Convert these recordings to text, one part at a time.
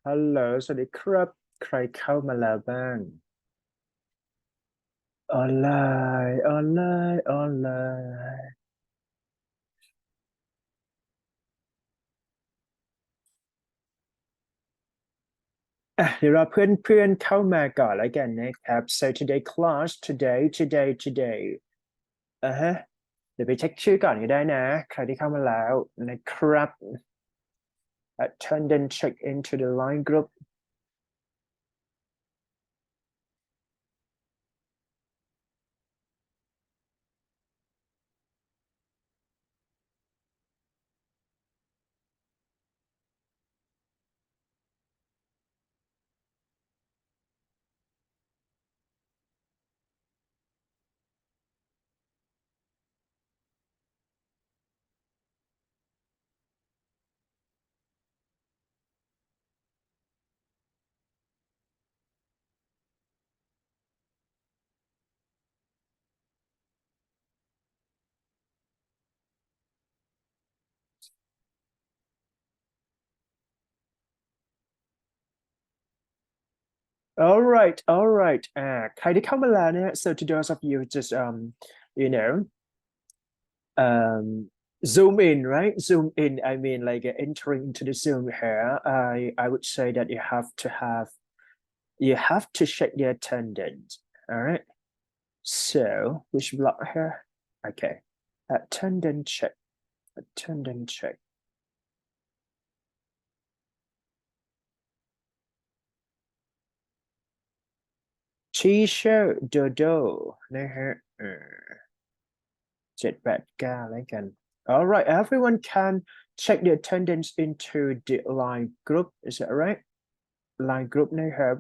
ฮัลโหลสวัสดีครับใครเข้ามาแล้วบ้างออนไลน์ออนไลน์ออนไลน์เดี๋ยวเราเพื่อนเข้ามาก่อนแล้วกันนะครับ so today class today ฮะเดี๋ยวไปเช็คชื่อก่อนก็ได้นะใครที่เข้ามาแล้วนะครับ attendance check into the line group all right ใครที่เข้ามาแล้วเนี่ย so to those of you just you know zoom in, right? Zoom in. I mean, like entering into the Zoom here. I would say that you have to check the attendance. All right. So which block here? Okay. Attendance check. Attendance check. Teacher Dodo นะฮะ789แล้วกัน All right, everyone can check the attendance into the line group. Is that right? Line group นะครับ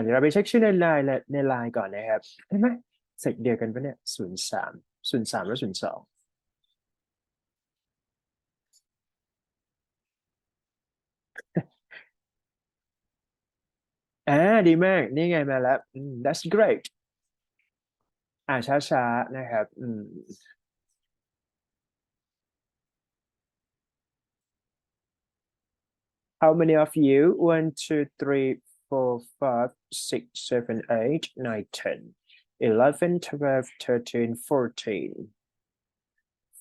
เดี๋ยวเราไปเช็คชื่อในไลน์และในไลน์ก่อนนะครับใช่ไหมเสร็จเดียวกันปะเนี่ย03และ02อ่าดีมากนี่ไงมาแล้วthat's great ช้าๆนะครับhow many of you 1 2 3 4 5 6 7 8 9 10 11 12 13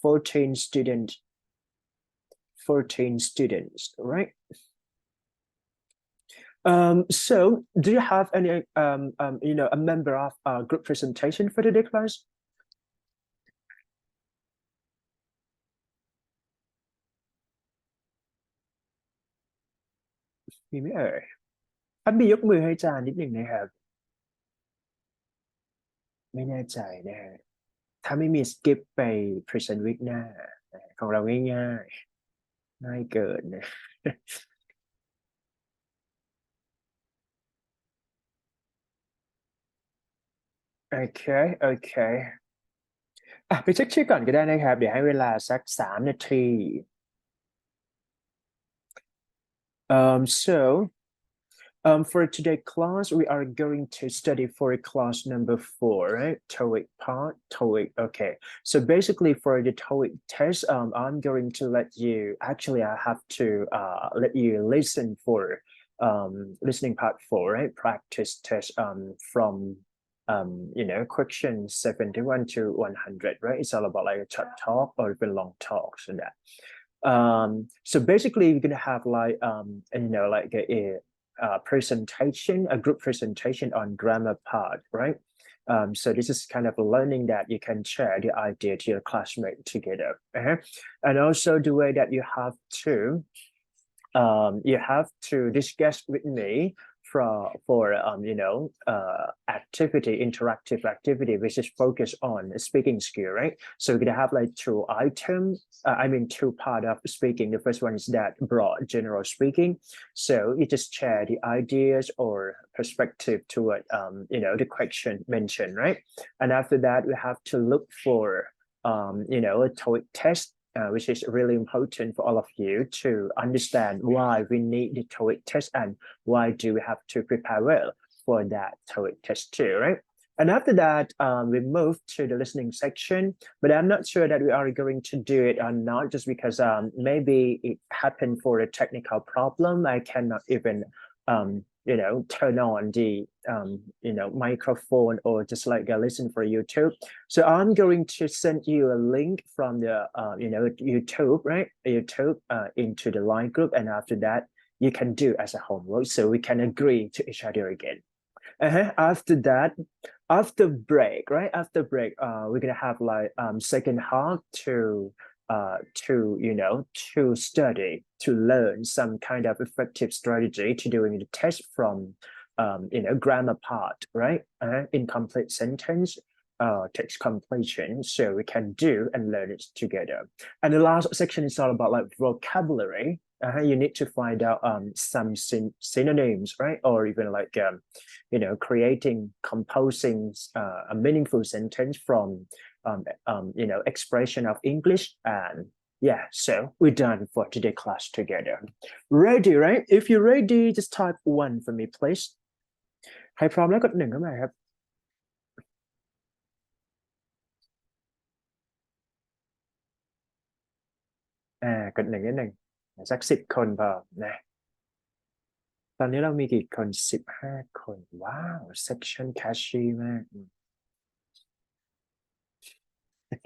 14 students 14 students right so do you have any a member of group presentation for today class มีไหมเอ่ยถ้ามียกมือให้อาจารย์นิดหนึ่งนะครับไม่แน่ใจนะฮะถ้าไม่มีสกิปไป present week หน้าของเราง่ายๆง่ายเกินนะโอเคโอเคไปเช็คชื่อก่อนก็ได้นะครับเดี๋ยวให้เวลาสัก3 นาทีso for today class, we are going to study for class number 4, right? TOEIC part, TOEIC. Okay. So basically for the TOEIC test, I'm going to let you, actually, I have to let you listen for listening part 4, right? Practice test from question 71 to 100, right? It's all about like a short talk or even long talks and that. So basically we're gonna have like like a group presentation on grammar part, right? So this is kind of learning that you can share the idea to your classmate together. And also the way that you have to discuss with me for interactive activity which is focused on speaking skill, right? So we're gonna have like two items, two part of speaking. The first one is that broad general speaking, so you just share the ideas or perspective toward the question mentioned, right? And after that we have to look for a TOEIC test which is really important for all of you to understand why we need the TOEIC test and why do we have to prepare well for that TOEIC test too, right? And after that, we move to the listening section, but I'm not sure that we are going to do it or not, just because maybe it happened for a technical problem. I cannot even, turn on the, microphone or just like listen for YouTube. So I'm going to send you a link from the, YouTube, right? YouTube into the line group. And after that, you can do as a homework. So we can agree to each other again. After that, after break, right? After break, we're gonna have like second half to study, to learn some kind of effective strategy to doing the test from grammar part, right? Incomplete sentence, text completion, so we can do and learn it together. And the last section is all about like vocabulary. You need to find out some synonyms, right? Or even like creating, composing a meaningful sentence from expression of English. And yeah, so we're done for today's class together. Ready, right? If you're ready, just type 1 for me, please. ใครพร้อมแล้วกด 1เข้ามาครับกด 1นิดหนึ่งสัก10 คนพอนะตอนนี้เรามีกี่คน15 คนว้าว section catchy มาก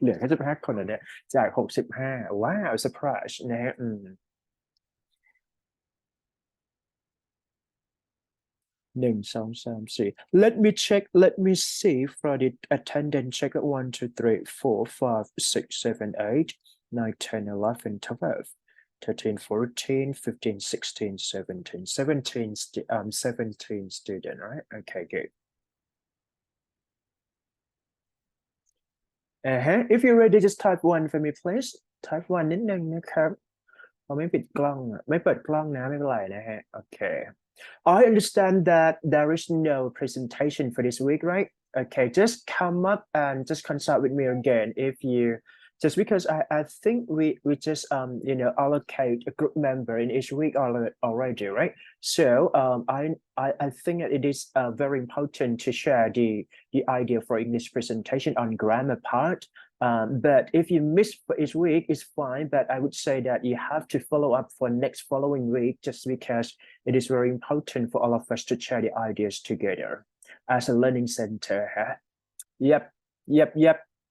เหลือแค่15 คนเนี่ยจาก65ว้าว surprise นะฮะ1 2 3 4 let me check, let me see for the attendance check 1 2 3 4 5 6 7 8 9 10 11 12 13 14 15 16 17 17 student, right? Okay, good. If you're ready, just type 1 for me, please. Type 1 นิดนึงนะครับเขาไม่ปิดกล้องไม่เปิดกล้องนะไม่เป็นไรนะฮะ Okay. I understand that there is no presentation for this week, right? Okay, just come up and just consult with me again if you just because I think we just allocate a group member in each week already, right? So I think that it is very important to share the idea for English presentation on grammar part. But if you miss for each week, it's fine. But I would say that you have to follow up for next following week, just because it is very important for all of us to share the ideas together as a learning center. Huh? Yep.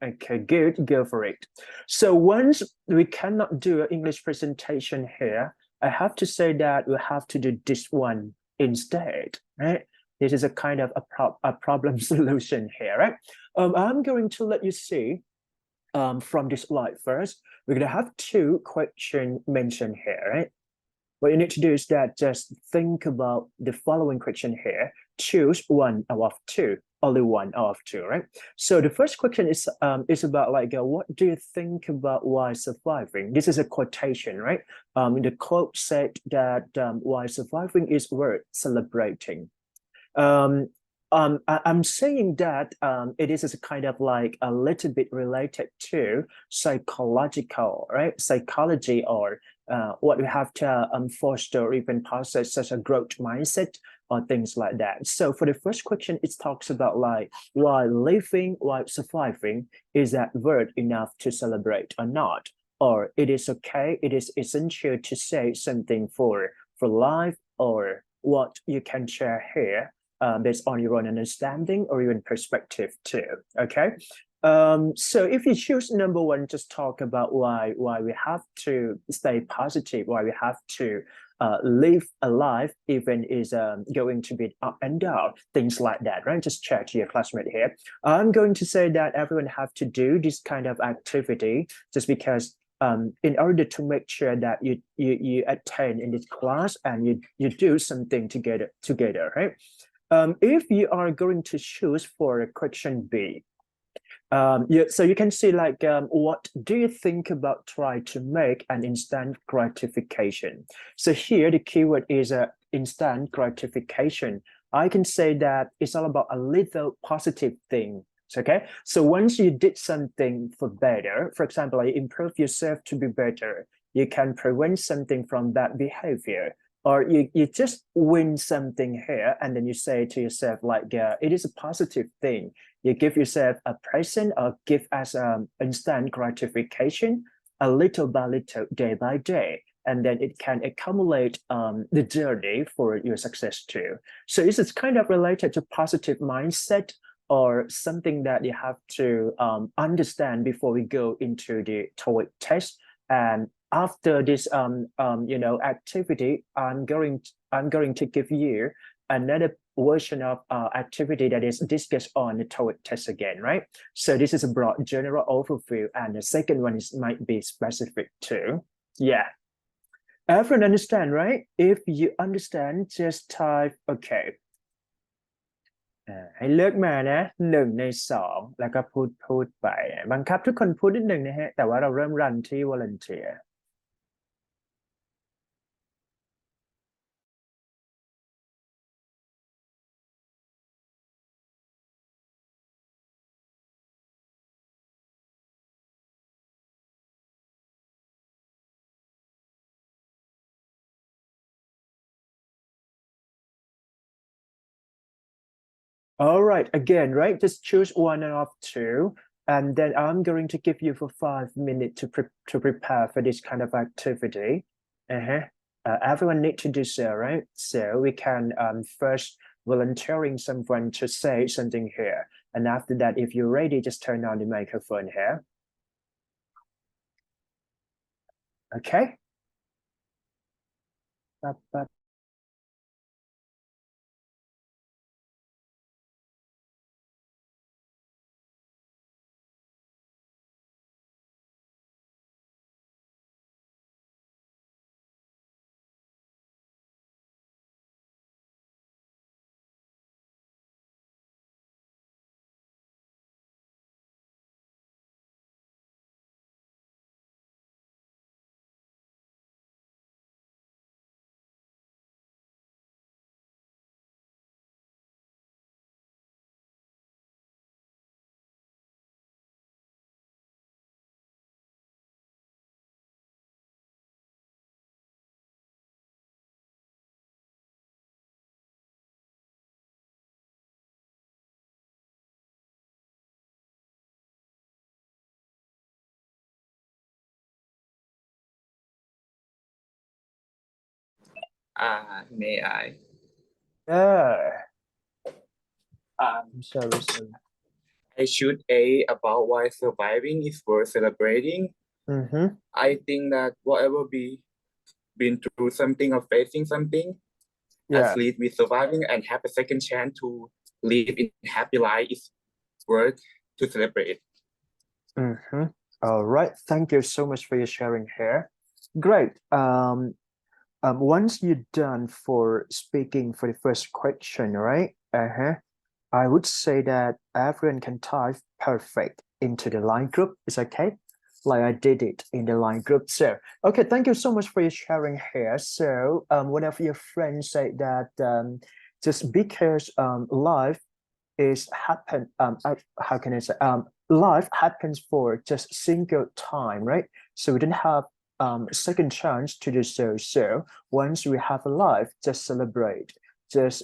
Okay, good, go for it. So once we cannot do an English presentation here, I have to say that we have to do this one instead, right? This is a kind of a problem solution here, right? I'm going to let you see from this slide first. We're going to have 2 questions mentioned here, right? What you need to do is that just think about the following question here. Choose 1 out of 2, only 1 out of 2, right? So the first question is about like, what do you think about while surviving? This is a quotation, right? The quote said that while surviving is worth celebrating. I'm saying that it is a kind of like a little bit related to psychological, right? Psychology or what we have to foster or even possess such a growth mindset or things like that. So for the first question, it talks about like while living, while surviving, is that word enough to celebrate or not? Or it is okay, it is essential to say something for life, or what you can share here based on your own understanding or even perspective too, okay? So if you choose number 1, just talk about why we have to stay positive, why we have to live a life even is going to be up and down, things like that, right? Just check to your classmate here. I'm going to say that everyone have to do this kind of activity just because in order to make sure that you attend in this class and you do something together, right? If you are going to choose for question B, so you can see like, what do you think about try to make an instant gratification? So here the keyword is instant gratification. I can say that it's all about a little positive thing. Okay, so once you did something for better, for example, you improve yourself to be better, you can prevent something from bad behavior, or you just win something here, and then you say to yourself like, it is a positive thing. You give yourself a present or give as instant gratification, a little by little, day by day, and then it can accumulate the journey for your success too. So this is kind of related to positive mindset, or something that you have to understand before we go into the TOEIC test. And after this activity, I'm going to give you another version of activity that is discussed on the TOEIC test again, right? So this is a broad general overview, and the second one might be specific too. Yeah. Everyone understand, right? If you understand, just type okay. ให้เลือกมานะ1 ใน 2แล้วก็พูดไปบังคับทุกคนพูดนิดหนึ่งนะฮะแต่ว่าเราเริ่มรันที่ volunteer All right, again, right? Just choose one of two, and then I'm going to give you for 5 minutes to prepare for this kind of activity. Everyone need to do so, right? So we can first volunteering someone to say something here, and after that, if you're ready, just turn on the microphone here. Okay. May I? Sorry. I should A about why surviving is worth celebrating. I think that whatever been through something or facing something, at least we surviving and have a second chance to live in happy life is worth to celebrate. All right. Thank you so much for your sharing here. Great. Once you're done for speaking for the first question, right? I would say that everyone can type perfect into the line group. It's okay. Like I did it in the line group. So, okay, thank you so much for your sharing here. So, one of your friends said that just because life is happen, how can I say, life happens for just single time, right? So we don't have second chance to do so. So once we have a life, just celebrate, just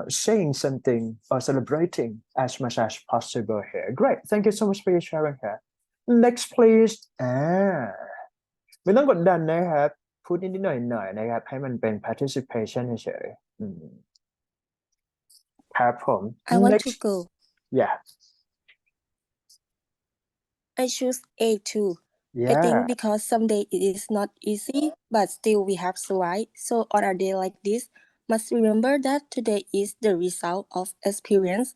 saying something or celebrating as much as possible here. Great. Thank you so much for your sharing here. Next, please. ไม่ต้องกดดันนะครับพูดนิดๆหน่อยๆนะครับให้มันเป็น participation เฉยๆครับผม I want Next. to go. Yeah. I choose A2. I Yeah. think because someday it is not easy, but still we have survived. So on a day like this, must remember that today is the result of experience,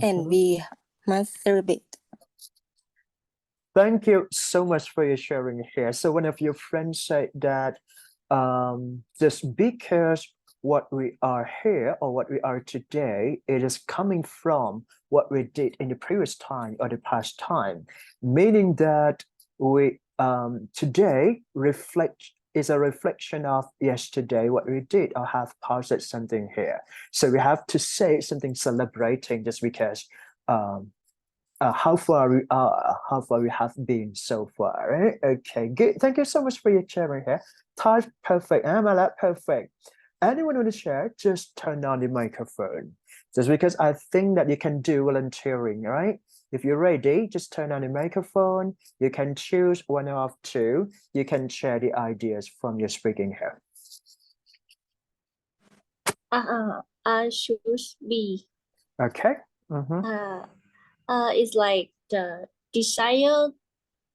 and we must celebrate. Thank you so much for your sharing here. So one of your friends said that just because what we are here or what we are today, it is coming from what we did in the previous time or the past time, meaning that we today is a reflection of yesterday, what we did or have paused something here. So we have to say something celebrating just because how far we are, how far we have been so far, right? Okay, good. Thank you so much for your sharing here. Type perfect. Amala, perfect. Anyone want to share? Just turn on the microphone. Just because I think that you can do volunteering, right? If you're ready, just turn on the microphone. You can choose one of two. You can share the ideas from your speaking here. I choose B. Okay. It's like the desire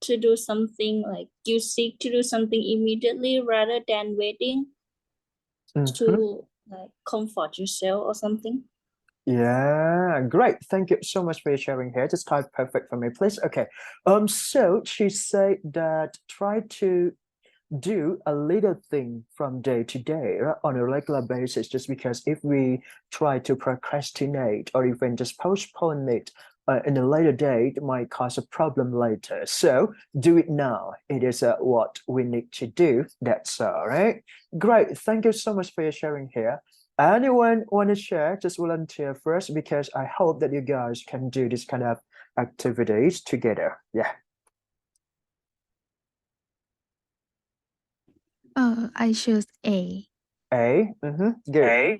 to do something, like you seek to do something immediately rather than waiting to like comfort yourself or something. Yeah, great. Thank you so much for your sharing here. Just type perfect for me, please. Okay. So she said that try to do a little thing from day to day, right, on a regular basis, just because if we try to procrastinate or even just postpone it in a later date, it might cause a problem later. So do it now. It is what we need to do. That's all right. Great. Thank you so much for your sharing here. Anyone want to share? Just volunteer first, because I hope that you guys can do this kind of activities together. Yeah. I choose A. A. Good.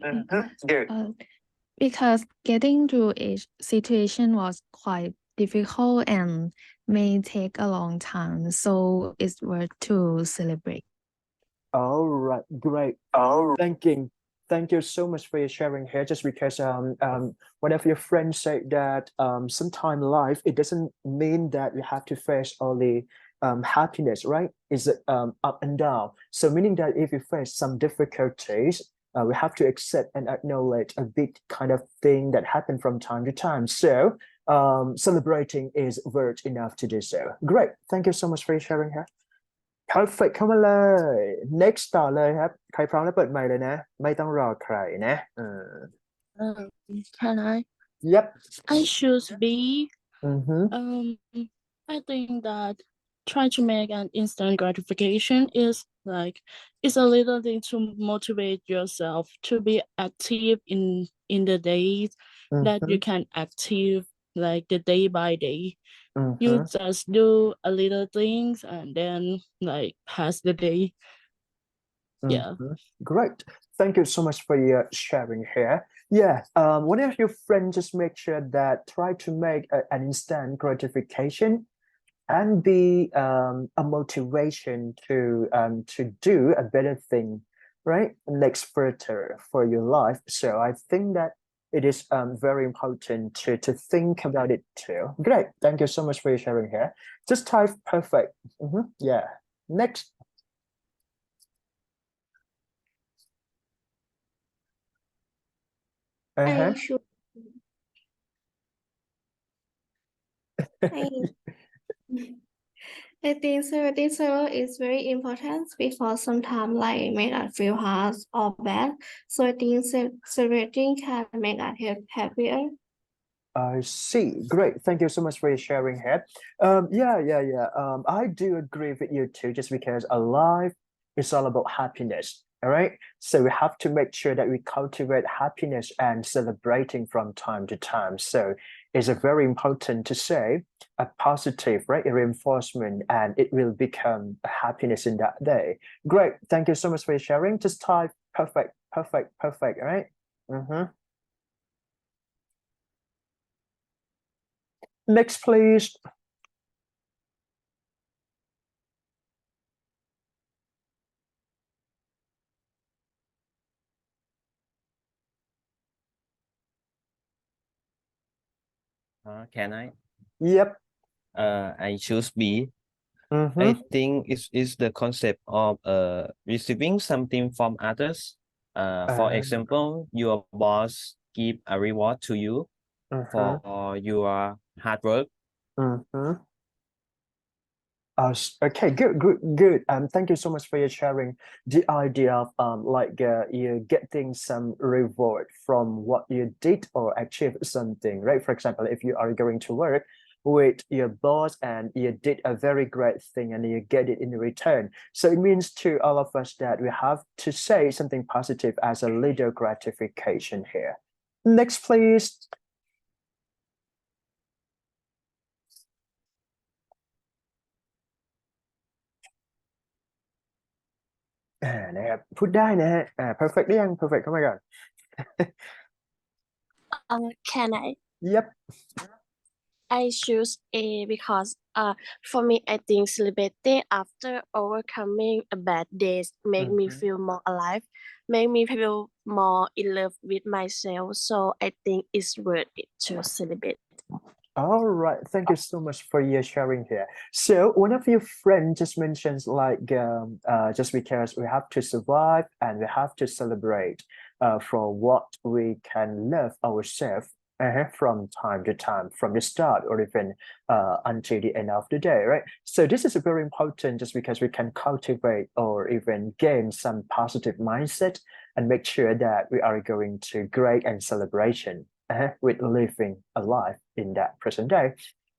Because getting through each situation was quite difficult and may take a long time, so it's worth to celebrate. All right, great. Thank you so much for your sharing here. Just because one of your friends said that sometime life it doesn't mean that we have to face only happiness, right? It's up and down. So meaning that if you face some difficulties, we have to accept and acknowledge a big kind of thing that happen from time to time. So celebrating is worth enough to do so. Great. Thank you so much for your sharing here. perfect เข้ามาเลย next ต่อเลยครับใครพร้อมแล้วเปิดไมค์เลยนะไม่ต้องรอใครนะ Can I? Yep. I choose B. Mm-hmm. I think that trying to make an instant gratification is like it's a little thing to motivate yourself to be active in the days that you can active like the day by day. You just do a little things and then like pass the day. Yeah. Great. Thank you so much for your sharing here. Yeah. One of your friends just make sure that try to make an instant gratification and be a motivation to do a better thing, right? Next further for your life. So I think that it is very important to think about it too. Great. Thank you so much for your sharing here. Just type perfect. Yeah. Next. I should. I think celebrating is very important because sometimes like make us feel hard or bad. So I think celebrating can make us happier. I see. Great. Thank you so much for your sharing here. Yeah. I do agree with you too, just because a life is all about happiness. All right. So we have to make sure that we cultivate happiness and celebrating from time to time. So it's a very important to say a positive, right? A reinforcement, and it will become a happiness in that day. Great. Thank you so much for your sharing. Just type perfect. All right. Next, please. Can I? Yep. I choose B. I think it's the concept of receiving something from others. For example, your boss give a reward to you for your hard work. Okay, good. Thank you so much for your sharing the idea of you getting some reward from what you did or achieve something, right? For example, if you are going to work with your boss and you did a very great thing and you get it in return. So it means to all of us that we have to say something positive as a little gratification here. Next, please. นะครับพูดได้นะฮะperfect หรือยัง perfect เข้ามาก่อน Can I? Yep. I choose A because for me I think celebrating after overcoming a bad days make me feel more alive, make me feel more in love with myself. So I think it's worth it to celebrate. All right, thank you so much for your sharing here. So one of your friends just mentions like just because we have to survive and we have to celebrate for what we can love ourselves from time to time, from the start or even until the end of the day, right? So this is very important just because we can cultivate or even gain some positive mindset and make sure that we are going to great and celebration with living a life in that present day.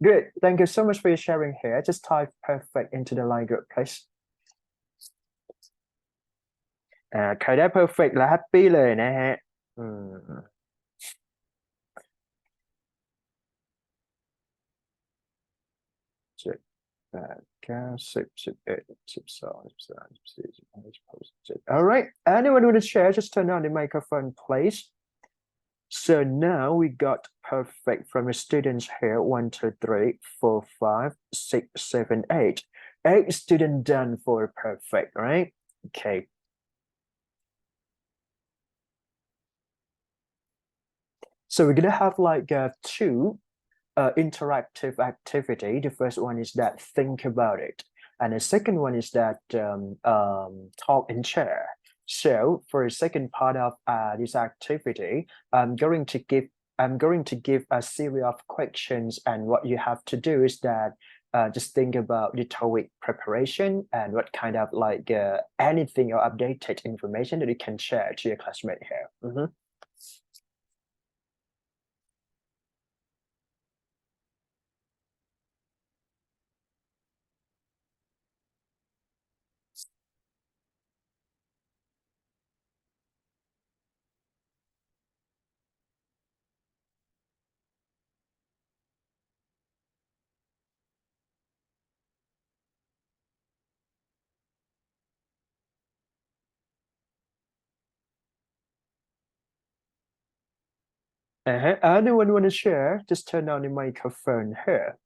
Good. Thank you so much for your sharing here. Just type perfect into the line group, please. ใครได้ perfect และ happy เลยนะฮะเจ็ดแปดเก้าสิบ11 12 13 14 15 16 17 All right. Anyone want to share? Just turn on the microphone, please. So now we got perfect from the students here. 1, 2, 3, 4, 5, 6, 7, 8. 8 students done for perfect, right? Okay. So we're gonna have like two interactive activity. The first one is that think about it, and the second one is that talk and share. So for the second part of this activity, I'm going to give a series of questions, and what you have to do is that just think about the TOEIC preparation and what kind of like anything or updated information that you can share to your classmate here. Anyone want to share? Just turn on the microphone here.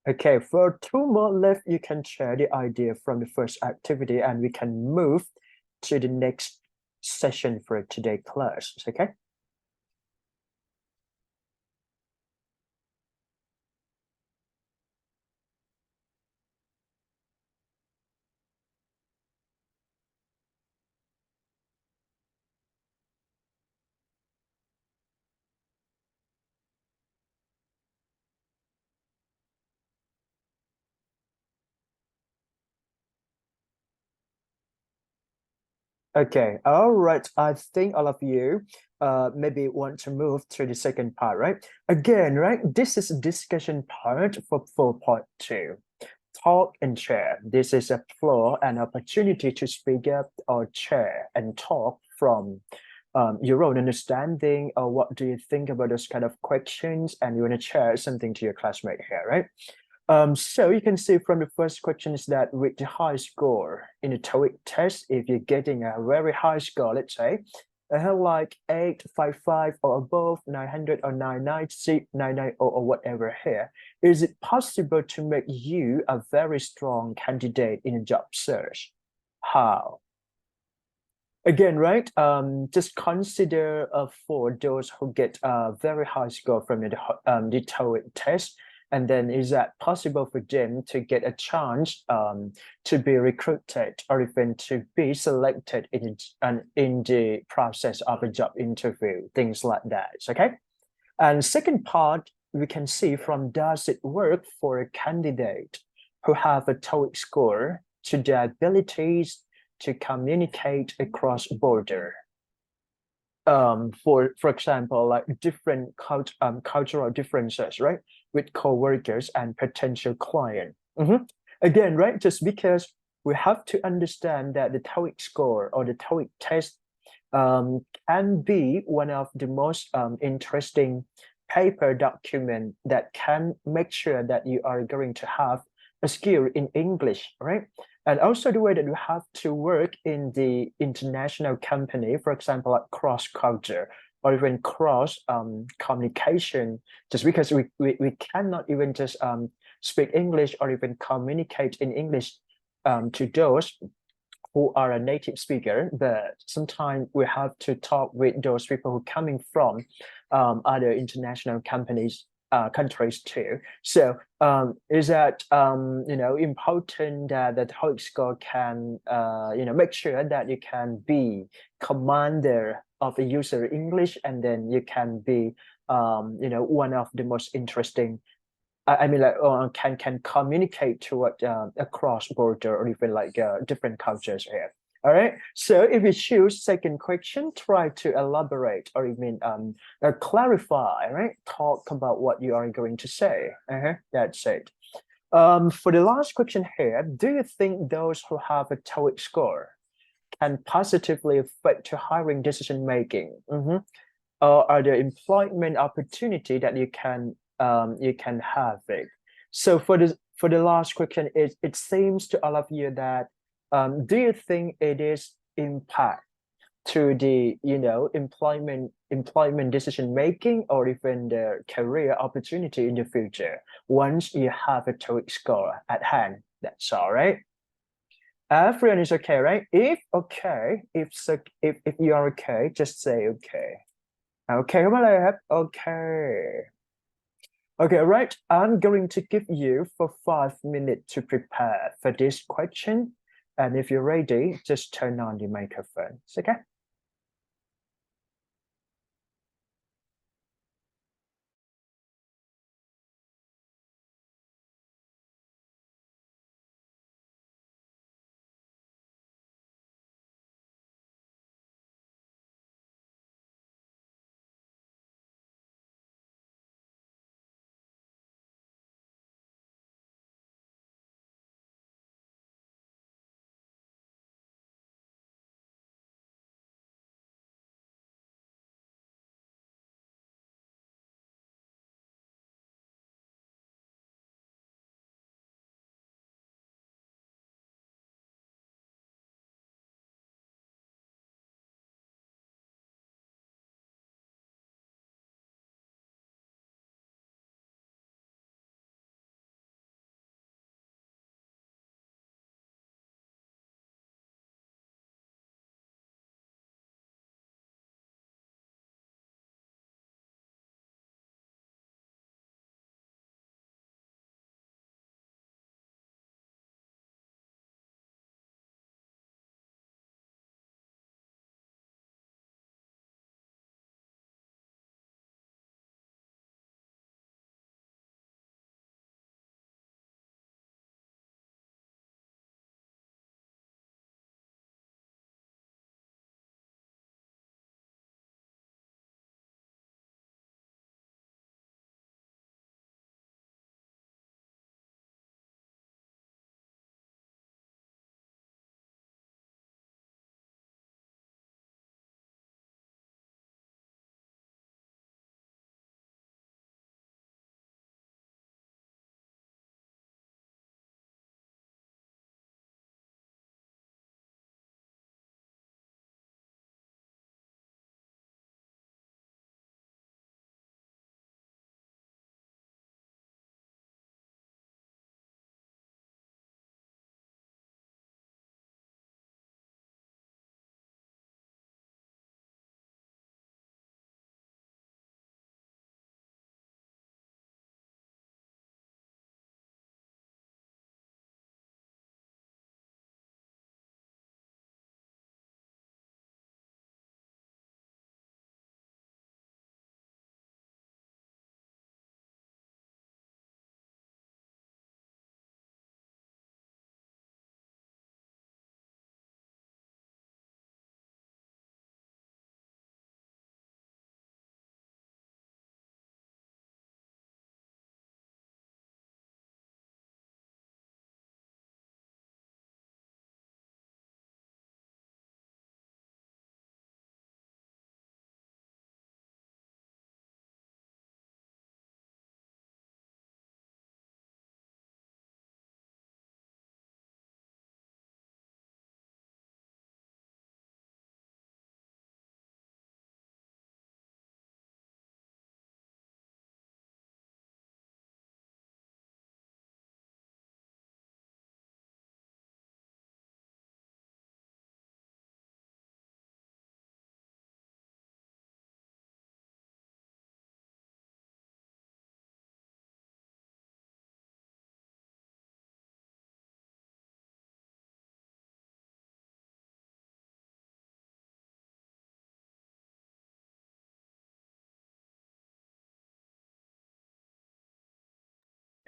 Okay, for 2 more left, you can share the idea from the first activity and we can move to the next session for today's class, okay? Okay, all right. I think all of you maybe want to move to the second part, right? Again, right? This is a discussion part for 4.2. Talk and share. This is a floor and opportunity to speak up or share and talk from your own understanding or what do you think about those kind of questions, and you want to share something to your classmate here, right? So you can see from the first question is that with the high score in the TOEIC test, if you're getting a very high score, let's say, like 855 or above, 900 or 990, 990 or whatever here, is it possible to make you a very strong candidate in a job search? How? Again, right? Just consider for those who get a very high score from the TOEIC test, and then is that possible for them to get a chance to be recruited or even to be selected in the process of a job interview, things like that, okay? And second part, we can see from does it work for a candidate who have a TOEIC score to their abilities, to communicate across border. For example, like different cultural differences, right, with co-workers and potential client. Again, right, just because we have to understand that the TOEIC score or the TOEIC test can be one of the most interesting paper document that can make sure that you are going to have a skill in English, right? And also the way that you have to work in the international company, for example, like cross culture or even cross communication, just because we cannot even just speak English or even communicate in English to those who are a native speaker, but sometimes we have to talk with those people who coming from other international countries too. So is that important that the TOEIC score can make sure that you can be commander of the user English, and then you can be one of the most interesting. I mean, like can communicate toward across border or even like different cultures here. All right. So if you choose second question, try to elaborate or even clarify, right? Talk about what you are going to say. That's it. For the last question here, do you think those who have a TOEIC score can positively affect to hiring decision making? Or are there employment opportunity that you can have it? So for the last question, it seems to all of you that do you think it is impact to the employment decision making or even the career opportunity in the future once you have a TOEIC score at hand? That's all right. Everyone is okay, right? If you are okay, just say okay. Okay, come on, okay. Okay, right. I'm going to give you for 5 minutes to prepare for this question. And if you're ready, just turn on the microphone. Okay?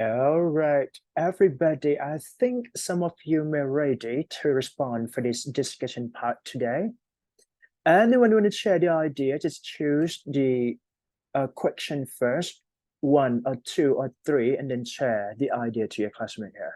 All right, everybody, I think some of you may ready to respond for this discussion part today. Anyone want to share the idea? Just choose the question first, 1 or 2 or 3, and then share the idea to your classmate here.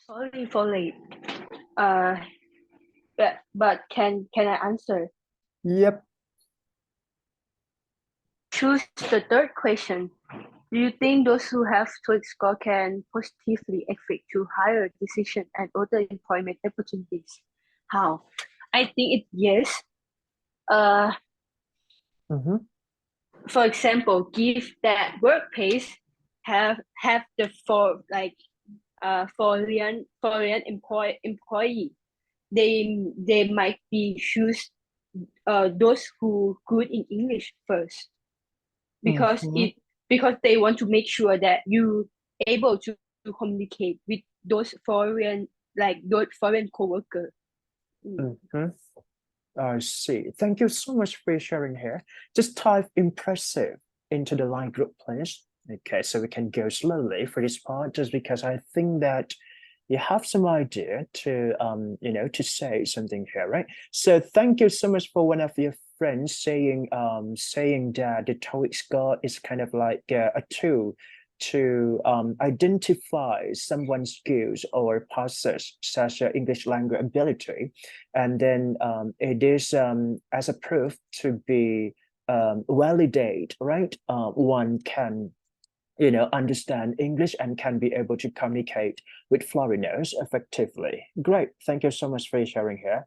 Sorry for late. But can I answer? Yep. Choose the third question. Do you think those who have TOEIC score can positively affect to higher decision and other employment opportunities? How? I think it's yes. For example, give that workplace have the foreign employee. They might be choose those who good in English first because they want to make sure that you able to communicate with those foreign coworker. I see. Thank you so much for sharing here. Just type impressive into the line group, please. Okay, so we can go slowly for this part, just because I think that you have some idea to to say something here, right? So thank you so much for one of your friends saying that the TOEIC score is kind of like a tool to identify someone's skills or passes such as English language ability, and then it is as a proof to be validate, right? One can understand English and can be able to communicate with foreigners effectively. Great, thank you so much for sharing here.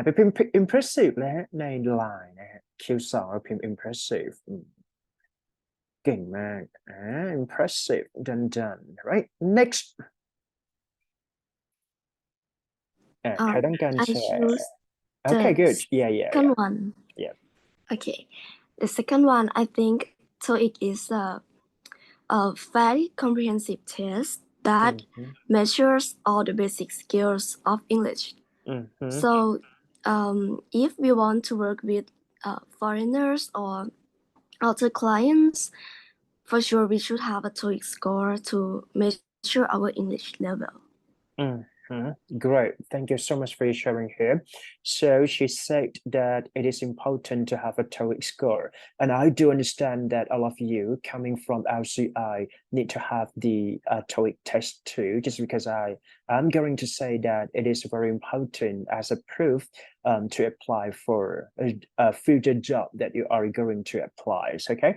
ไปพิมพ์ impressive นะฮะใน line นะฮะ Q2 เราพิมพ์ impressive เก่งมาก impressive done right next ใครต้องการ I แชร์ choose okay the good yeah second one. yeah Okay, the second one, I think TOEIC is a very comprehensive test that measures all the basic skills of English. So if we want to work with foreigners or other clients, for sure we should have a TOEIC score to measure our English level. Great, thank you so much for sharing here. So she said that it is important to have a TOEIC score, and I do understand that all of you coming from LCI need to have the TOEIC test too, just because I'm going to say that it is very important as a proof to apply for a future job that you are going to apply. Okay.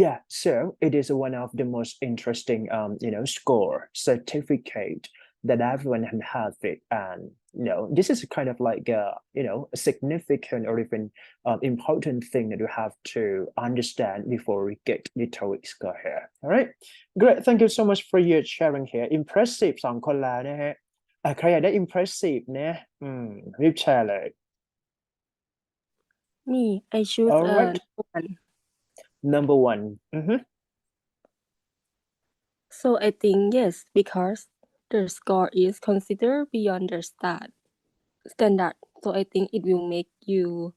Yeah, so it is one of the most interesting score certificate that everyone can have it, and this is kind of like a a significant or even important thing that you have to understand before we get the TOEIC score here. All right, great, thank you so much for your sharing here. Impressive 2 คนแล้วนะฮะใครอยากได้ impressive นะรีบแชร์เลย Me, I choose All right. one. Number one. So I think yes, because the score is considered beyond the standard. So I think it will make you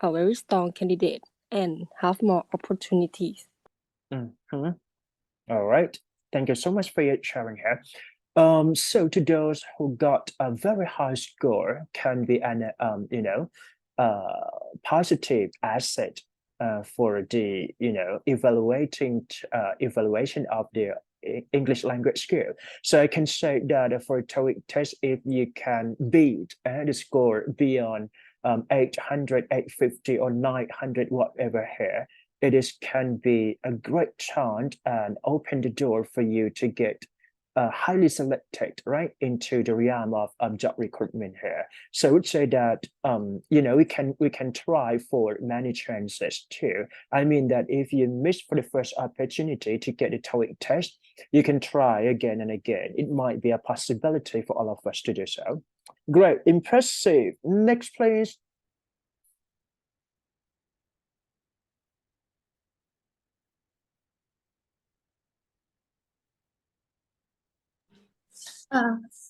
a very strong candidate and have more opportunities. All right. Thank you so much for your sharing here. So to those who got a very high score can be an positive asset for the evaluation of their English language skill. So I can say that for TOEIC test, if you can beat the score beyond 800, 850, or 900, whatever here, can be a great chance and open the door for you to get highly selected right into the realm of job recruitment here. So I would say that we can try for many chances too. I mean that if you miss for the first opportunity to get the TOEIC test, you can try again and again. It might be a possibility for all of us to do so. Great, impressive. Next, please.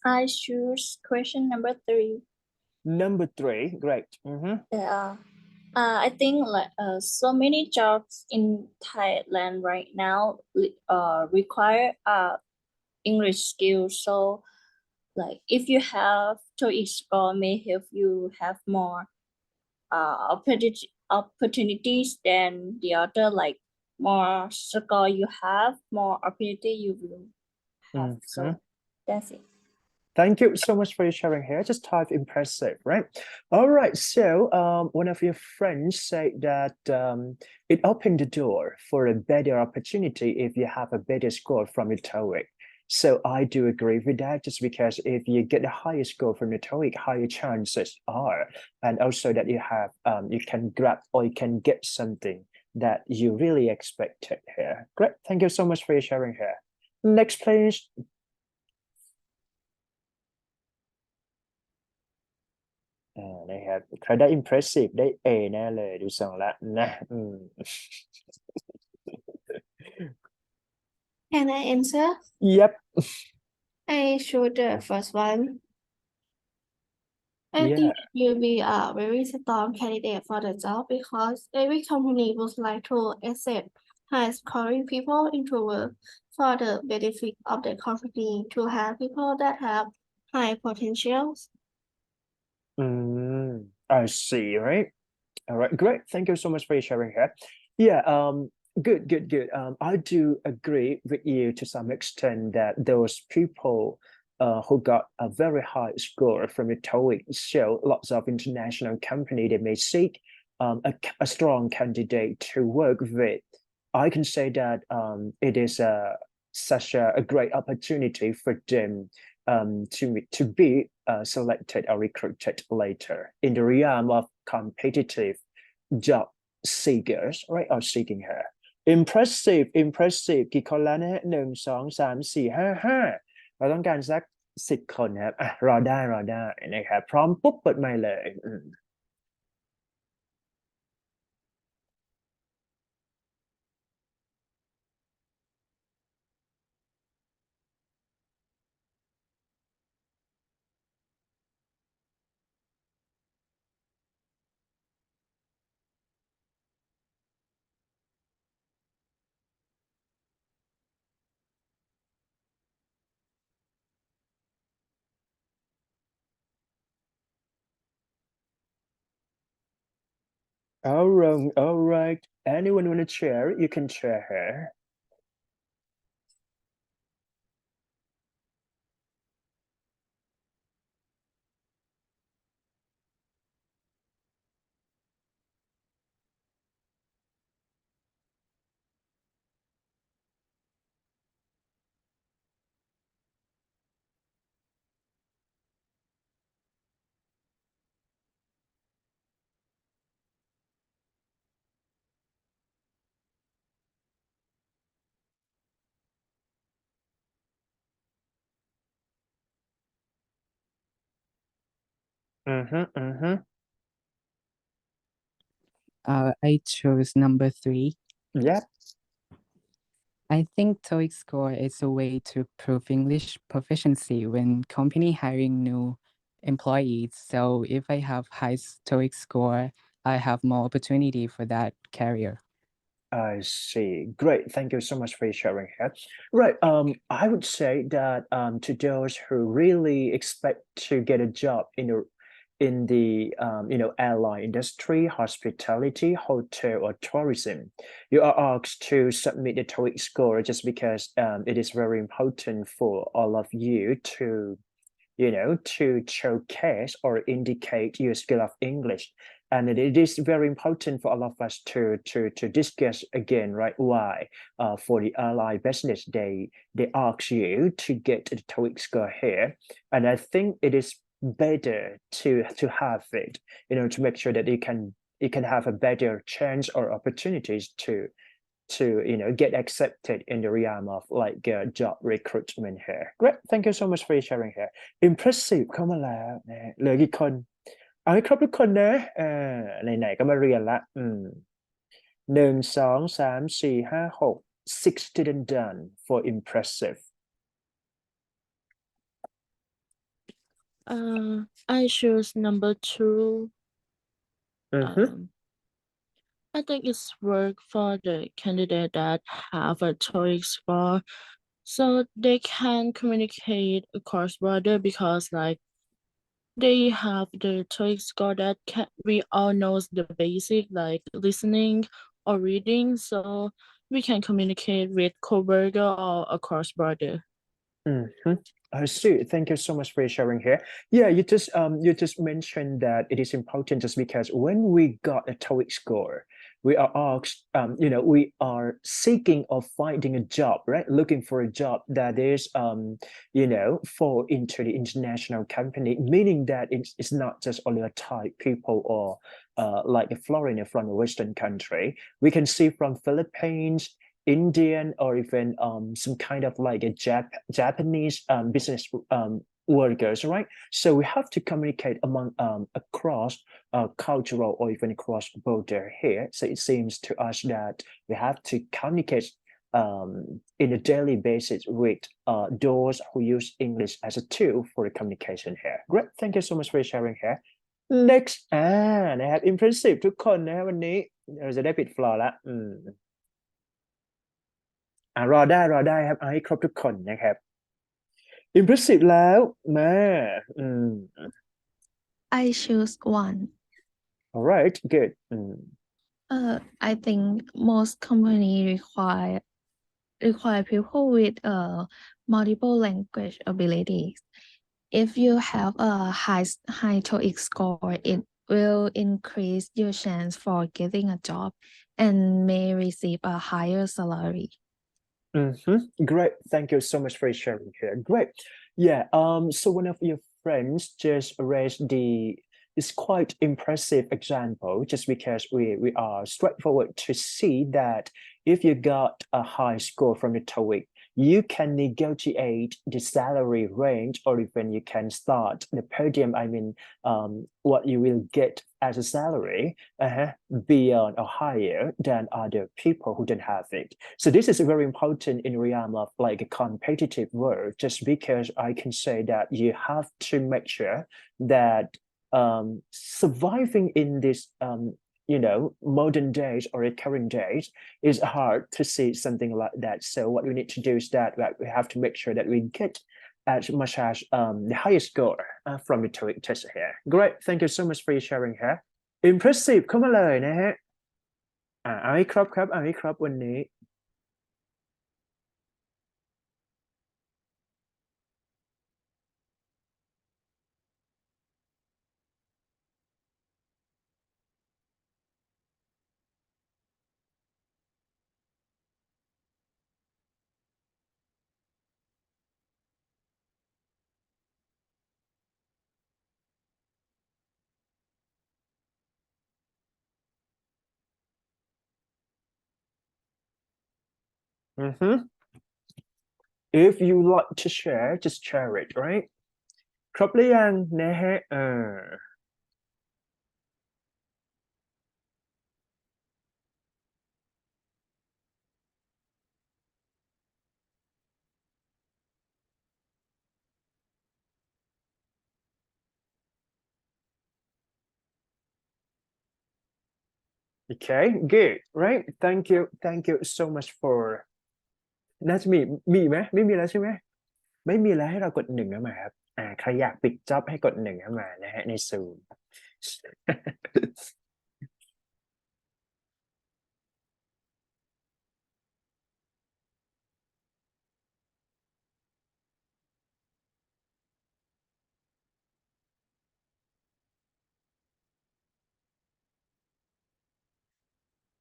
I choose question number 3. Number 3, great. I think like so many jobs in Thailand right now require English skills. So like if you have TOEIC score may help you have more opportunities than the other. Like more score you have, more opportunity you will have. So that's it. Thank you so much for your sharing here. Just type impressive, right? All right. So one of your friends said that it opened the door for a better opportunity if you have a better score from your TOEIC. So I do agree with that, just because if you get a higher score from the TOEIC, higher chances are, and also that you have you can grab or you can get something that you really expected here. Great. Thank you so much for your sharing here. Next, please.นะครับใครได้ impressive ได้ A แน่เลยดูทรงละนะ Can I answer? Yep. I choose the first one. I think you'll be a very strong candidate for the job because every company would like to accept high-scoring people into work for the benefit of the company to have people that have high potentials. I see, right? All right, great. Thank you so much for your sharing here. Yeah, good. I do agree with you to some extent that those people who got a very high score from the TOEIC show lots of international company they may seek a strong candidate to work with. I can say that it is such a great opportunity for them to be selected or recruited later in the realm of competitive job seekers, right? Or seeking her. Impressive กี่คนแล้วนะฮะ1 2 3 4 5 5เราต้องการสัก10 คนครับรอได้นะครับพร้อมปุ๊บเปิดไมค์เลย All right. Anyone want to share? You can share her. I chose number 3. Yep. I think TOEIC score is a way to prove English proficiency when company hiring new employees. So if I have high TOEIC score, I have more opportunity for that career. I see. Great. Thank you so much for sharing here. Right. I would say that to those who really expect to get a job in the airline industry, hospitality, hotel, or tourism, you are asked to submit a TOEIC score just because it is very important for all of you to to showcase or indicate your skill of English. And it is very important for all of us to discuss again, right? Why for the airline business, they ask you to get the TOEIC score here, and I think it is better to have it, to make sure that you can have a better chance or opportunities to get accepted in the realm of like job recruitment here. Great, thank you so much for sharing here. Impressive เข้ามาแล้วนะเหลือกี่คนเอาให้ครบทุกคนนะไหนๆก็มาเรียนละ1 2 3 4 5 6 6 student done for impressive. I choose number 2. I think it's work for the candidate that have a TOEIC score, so they can communicate across border because like they have the TOEIC score that we all knows the basic like listening or reading, so we can communicate with coworker or across border. I see. Thank you so much for sharing here. Yeah, you just mentioned that it is important just because when we got a TOEIC score, we are asked, we are seeking or finding a job, right? Looking for a job that is, fall into the international company, meaning that it's not just only a Thai people or like a foreigner from a Western country. We can see from Philippines, Indian, or even some kind of like a Japanese business workers, right? So we have to communicate among across cultural or even across border here. So it seems to us that we have to communicate in a daily basis with those who use English as a tool for the communication here. Great, thank you so much for sharing here. Next นะครับ impressive ทุกคนนะครับวันนี้เราจะได้ปิดฟลอร์ละรอได้ครับเอาให้ครบทุกคนนะครับ impressive แล้วมา I choose 1. All right, good. I think most company require people with multiple language abilities. If you have a high TOEIC score, it will increase your chance for getting a job and may receive a higher salary. Great, thank you so much for sharing here. Great. Yeah, so one of your friends just raised this quite impressive example just because we are straightforward to see that if you got a high score from the TOEIC, you can negotiate the salary range, or even you can start the podium, what you will get as a salary beyond or higher than other people who don't have it. So this is very important in the realm of like a competitive world, just because I can say that you have to make sure that surviving in this modern days or current days is hard to see something like that. So what we need to do is that we have to make sure that we get as much as the highest score from the TOEIC test here. Great, thank you so much for sharing here. Impressive เข้ามาเลยนะฮะเอาให้ครบครับเอาให้ครบวันนี้ If you like to share, just share it, right? ครบหรือยังนะฮะ Okay, good, right? Thank you so much for น่าจะมีไหมไม่มีแล้วใช่ไหมไม่มีแล้วให้เรากดหนึ่งเข้ามาครับใครอยากปิดจ็อบให้กดหนึ่งเข้ามานะฮะในซูม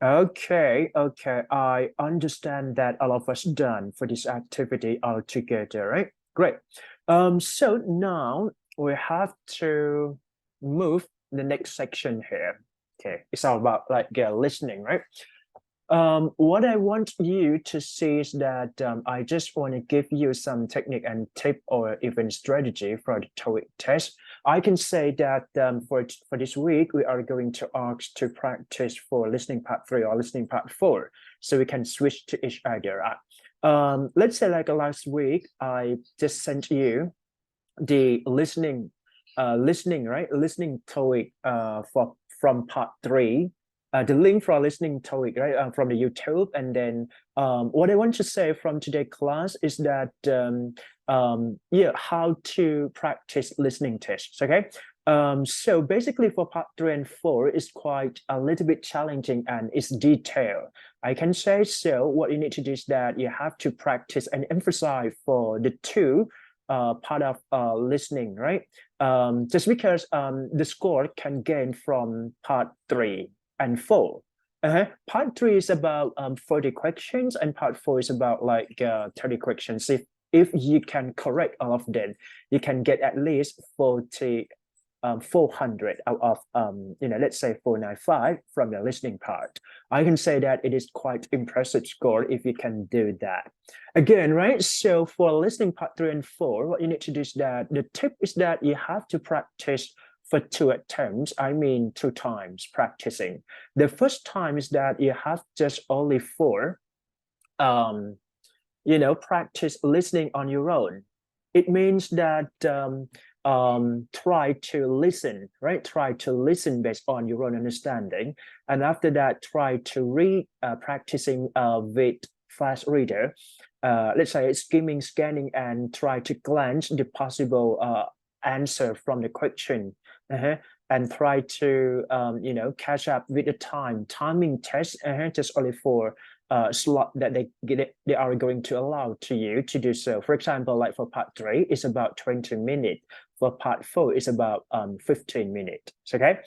Okay, I understand that all of us done for this activity all together, right? Great. So now we have to move the next section here. Okay, it's all about like listening, right? What I want you to see is that I just want to give you some technique and tip or even strategy for the TOEIC test. I can say that for this week, we are going to ask to practice for listening part 3 or listening part 4. So we can switch to each other. Let's say like last week, I just sent you the listening, right? Listening TOEIC from part 3. The link for listening TOEIC, right, from the YouTube. And then what I want to say from today's class is that, how to practice listening tests, okay? So basically for part 3 and 4, it's quite a little bit challenging and it's detailed. I can say so. What you need to do is that you have to practice and emphasize for the two part of listening, right? Just because the score can gain from part 3 and 4. Part 3 is about 40 questions and part 4 is about like 30 questions. If you can correct all of them, you can get at least 400 out of let's say 495 from the listening part. I can say that it is quite impressive score if you can do that. Again, right? So for listening part 3 and 4, what you need to do is that the tip is that you have to practice for 2 attempts. I mean 2 times practicing. The first time is that you have just only 4 practice listening on your own. It means that try to listen, right? Try to listen based on your own understanding. And after that, try to read, practicing with fast reader. Let's say skimming, scanning, and try to glance the possible answer from the question. And try to, catch up with the timing test, just only for slot that they are going to allow to you to do so. For example, like for part 3, it's about 20 minutes. For part 4, it's about 15 minutes. Okay.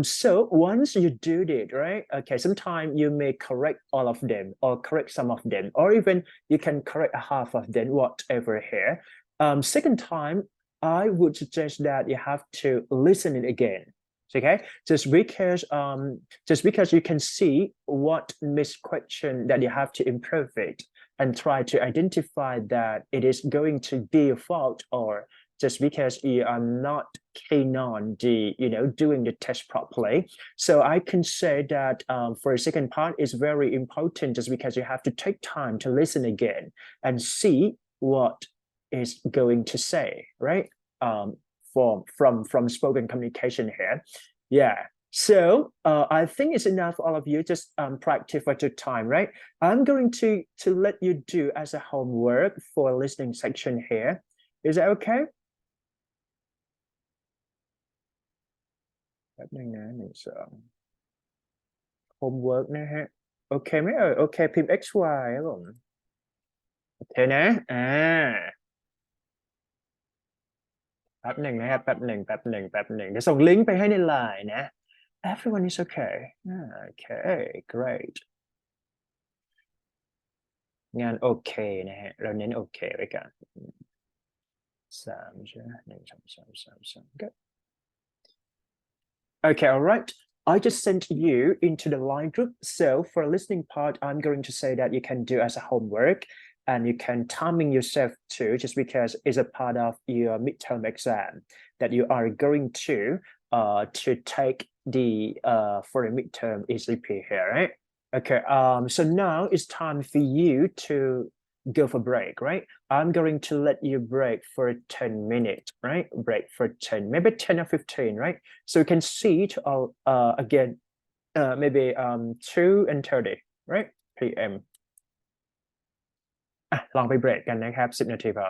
So once you do it, right? Okay, sometimes you may correct all of them or correct some of them, or even you can correct half of them, whatever here. Second time, I would suggest that you have to listen it again. Okay, just because you can see what missed question that you have to improve it and try to identify that it is going to be a fault, or just because you are not keen on the doing the test properly. So I can say that for a second part is very important, just because you have to take time to listen again and see what is going to say, right? From spoken communication here. Yeah. So I think it's enough for all of you. Just practice for 2 time, right? I'm going to let you do as a homework for listening section here. Is that okay? แป๊บนึงนะ1 2 homework นะฮะโอเคไหมโอเคพิมพ์ xy ครับผมโอเคนะแป๊บหนึ่งนะครับแป๊บหนึ่งเดี๋ยวส่งลิงก์ไปให้ในไลน์นะ everyone is okay okay great งานโอเคนะฮะเราเน้นโอเคไว้กัน3ใช่ไหม1 2 3 3 good okay all right I just sent you into the line group. So for listening part, I'm going to say that you can do as a homework and you can timing yourself too, just because it's a part of your midterm exam that you are going to take the for the midterm ECP here, right? Okay, so now it's time for you to go for break, right? I'm going to let you break for 10 minutes, right? Break for 10, maybe 10 or 15, right? So you can see it all again maybe 2:30 right p.m. ลองไปเบรกกันนะครับ10 นาทีพอ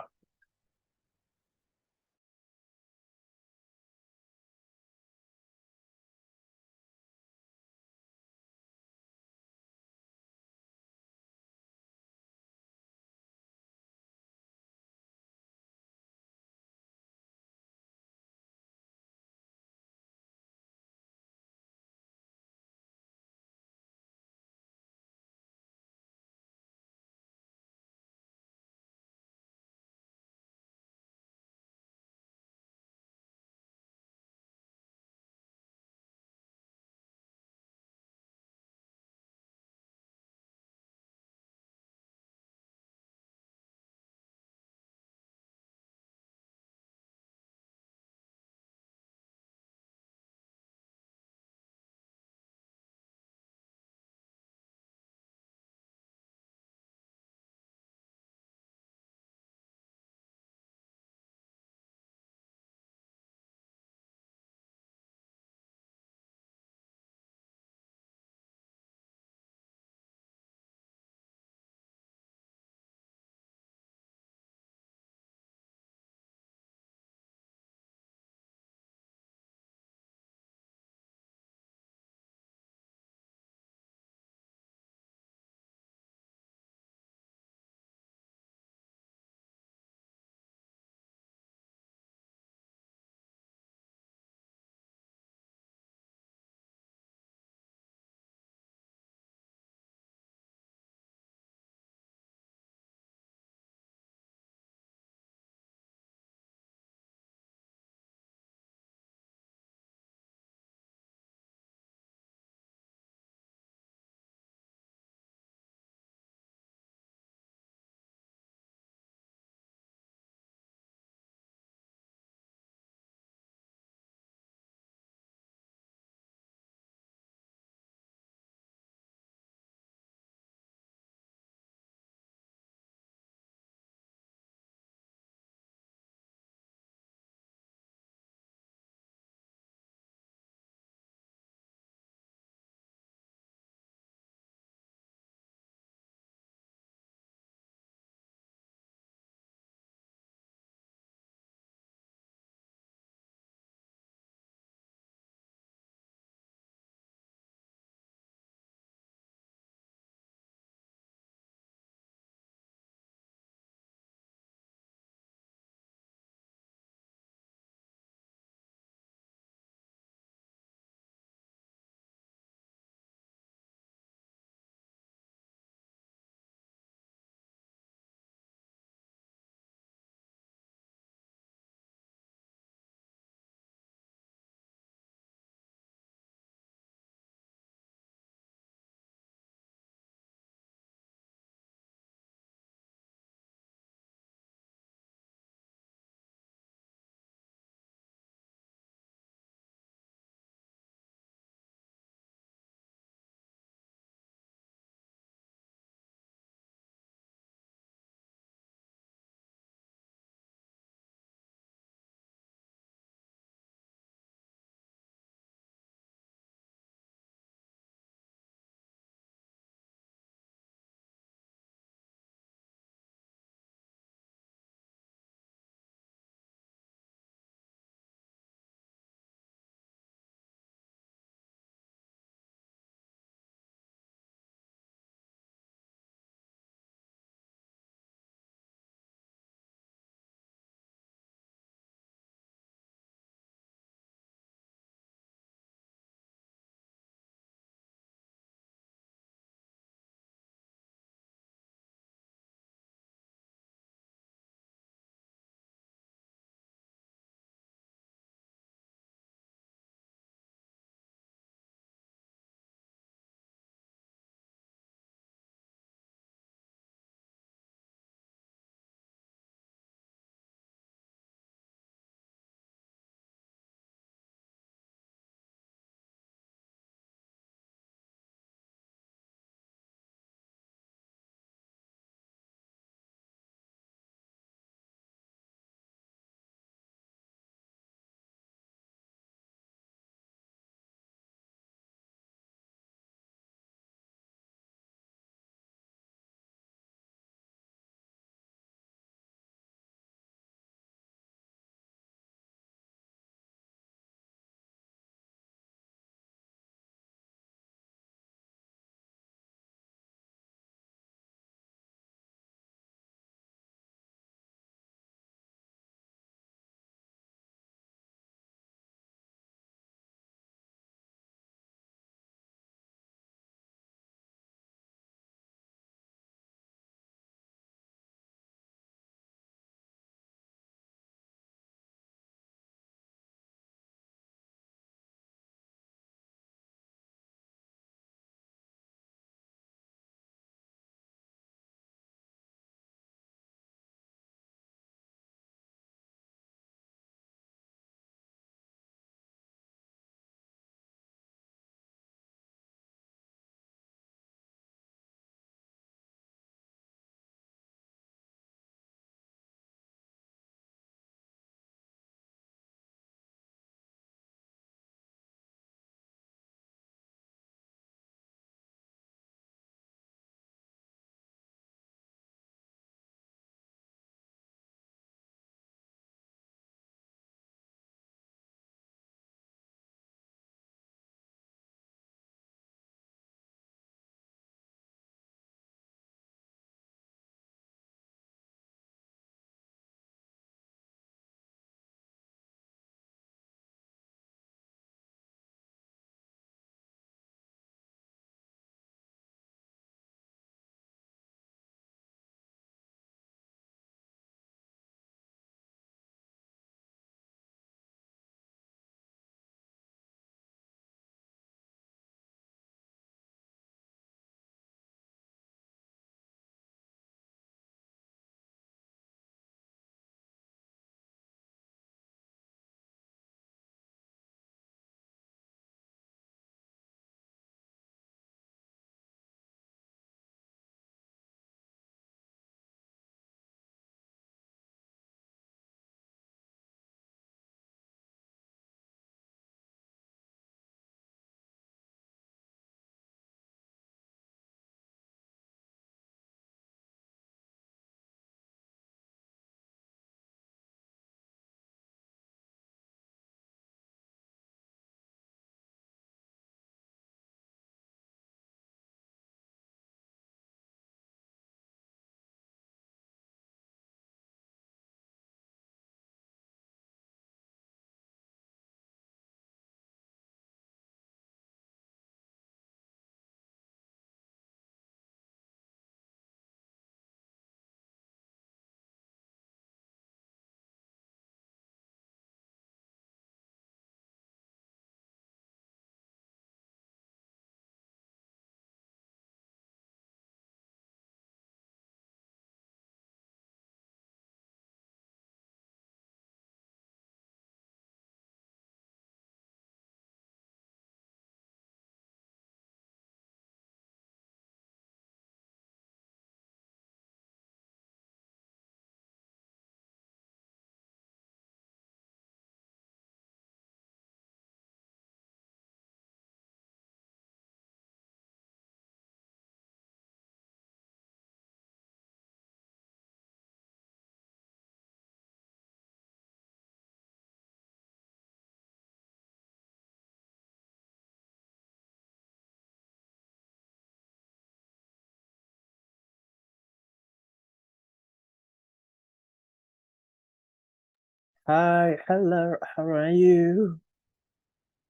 Hi hello how are you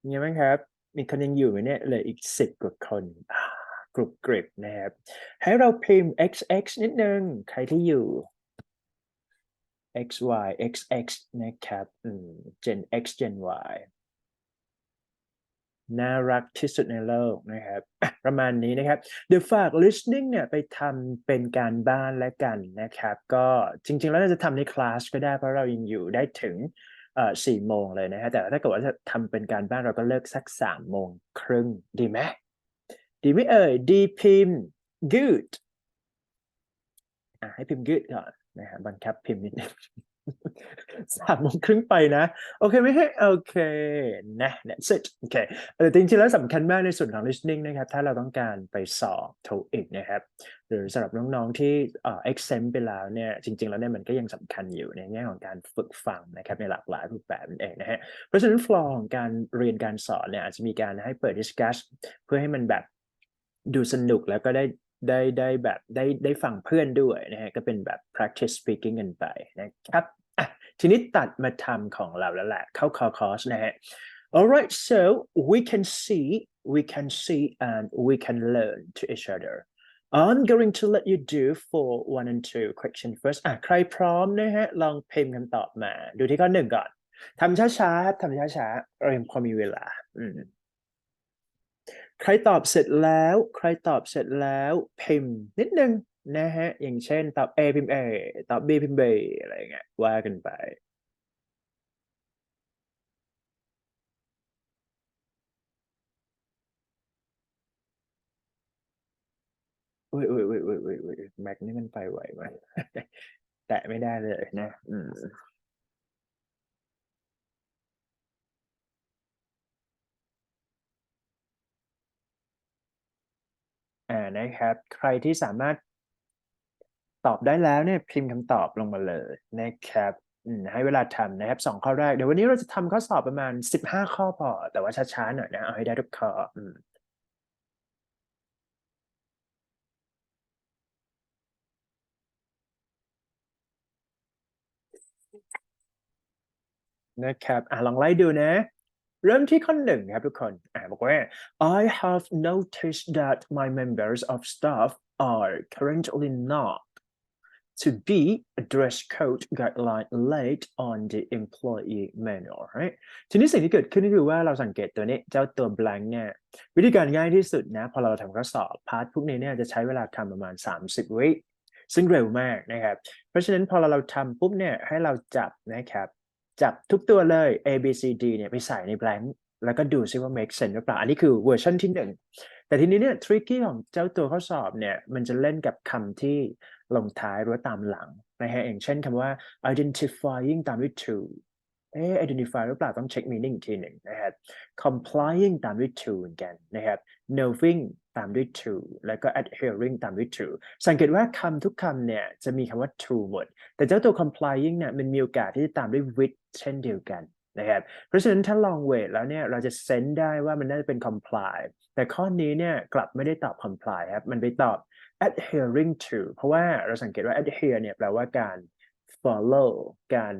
ยังไงบ้างครับมีคนยังอยู่ไหมเนี่ยเหลืออีก10 กว่าคนกรุบกริบนะครับให้เราพิมพ์ xx นิดนึงใครที่อยู่ xy xx นะครับGen x Gen y น่ารักที่สุดในโลกนะครับประมาณนี้นะครับเดี๋ยวฝาก listening เนี่ยไปทำเป็นการบ้านแล้วกันนะครับก็จริงๆแล้วเราจะทำในคลาสก็ได้เพราะเรายังอยู่ได้ถึง4 โมงเลยนะฮะแต่ถ้าเกิดว่าจะทำเป็นการบ้านเราก็เลิกสัก3 โมงครึ่งดีไหมดีไหมเอ่ยดีพิมพ์ good ให้พิมพ์ good ก่อนนะฮะบังคับพิมพ์นิดนึง3 โมงครึ่งไปนะโอเคไหมฮะโอเคนะ that's it โอเคจริงๆแล้วสำคัญมากในส่วนของ listening นะครับถ้าเราต้องการไปสอบ TOEIC นะครับหรือสำหรับน้องๆที่exempt ไปแล้วเนี่ยจริงๆแล้วเนี่ยมันก็ยังสำคัญอยู่ในแง่ของการฝึกฟังนะครับในหลากหลายรูปแบบนั่นเองนะฮะเพราะฉะนั้น flow ของการเรียนการสอนเนี่ยอาจจะมีการให้เปิด discuss เพื่อให้มันแบบดูสนุกแล้วก็ได้แบบได้ฟังเพื่อนด้วยนะฮะก็เป็นแบบ practice speaking กันไปนะครับทีนี้ตัดมาทำของเราแล้วแหละเข้าคอร์สนะฮะ alright so we can see and we can learn to each other I'm going to let you do for 1 and 2 question first ใครพร้อมนะฮะลองพิมพ์คำตอบมาดูที่ข้อ 1ก่อนทำช้าๆครับทำช้าๆเรายังพอมีเวลาใครตอบเสร็จแล้วพิมพ์นิดนึงนะฮะอย่างเช่นตอบ A พิมพ์ A ตอบ B พิมพ์ B อะไรอย่างเงี้ยว่ากันไปอุ้ยแม็กนี่มันไปไหวไหม แตะไม่ได้เลยนะนะครับใครที่สามารถตอบได้แล้วเนี่ยพิมพ์คำตอบลงมาเลยนะครับให้เวลาทำนะครับ2 ข้อแรกเดี๋ยววันนี้เราจะทำข้อสอบประมาณ15 ข้อพอแต่ว่าช้าๆหน่อยนะเอาให้ได้ทุกข้อนะครับลองไล่ดูนะเริ่มที่ข้อ 1ครับทุกคนบอกว่า I have noticed that my members of staff are currently not to be a dress code guideline laid on the employee manual right ทีนี้สิ่งที่เกิดขึ้นก็คือว่าเราสังเกตตัวนี้เจ้าตัว blank เนี่ยวิธีการง่ายที่สุดนะพอเราทำข้อสอบพาร์ทพวกนี้เนี่ยจะใช้เวลาทำประมาณ30 วิซึ่งเร็วมากนะครับเพราะฉะนั้นพอเราทำปุ๊บเนี่ยให้เราจับนะครับจับทุกตัวเลย A B C D เนี่ยไปใส่ใน blank แล้วก็ดูซิว่า make sense หรือเปล่าอันนี้คือเวอร์ชันที่ 1แต่ทีนี้เนี่ย tricky ของเจ้าตัวข้อสอบเนี่ยมันจะเล่นกับคำที่ลงท้ายหรือว่าตามหลังนะฮะอย่างเช่นคำว่า identifying ตามด้วย to identify หรือเปล่าต้องเช็ค meaning อีกทีหนึ่งนะครับ complying ตามด้วย to เหมือนกันนะครับ knowing ตามด้วย to แล้วก็ adhering ตามด้วย to สังเกตว่าคำทุกคำเนี่ยจะมีคำว่า to หมดแต่เจ้าตัว complying เนี่ยมันมีโอกาสที่จะตามด้วย with เช่นเดียวกันนะครับเพราะฉะนั้นถ้าลองเวทแล้วเนี่ยเราจะเซนส์ได้ว่ามันน่าจะเป็น comply แต่ข้อนี้เนี่ยกลับไม่ได้ตอบ comply ครับมันไปตอบ adhering to เพราะว่าเราสังเกตว่า adhere เนี่ยแปลว่าการ follow การ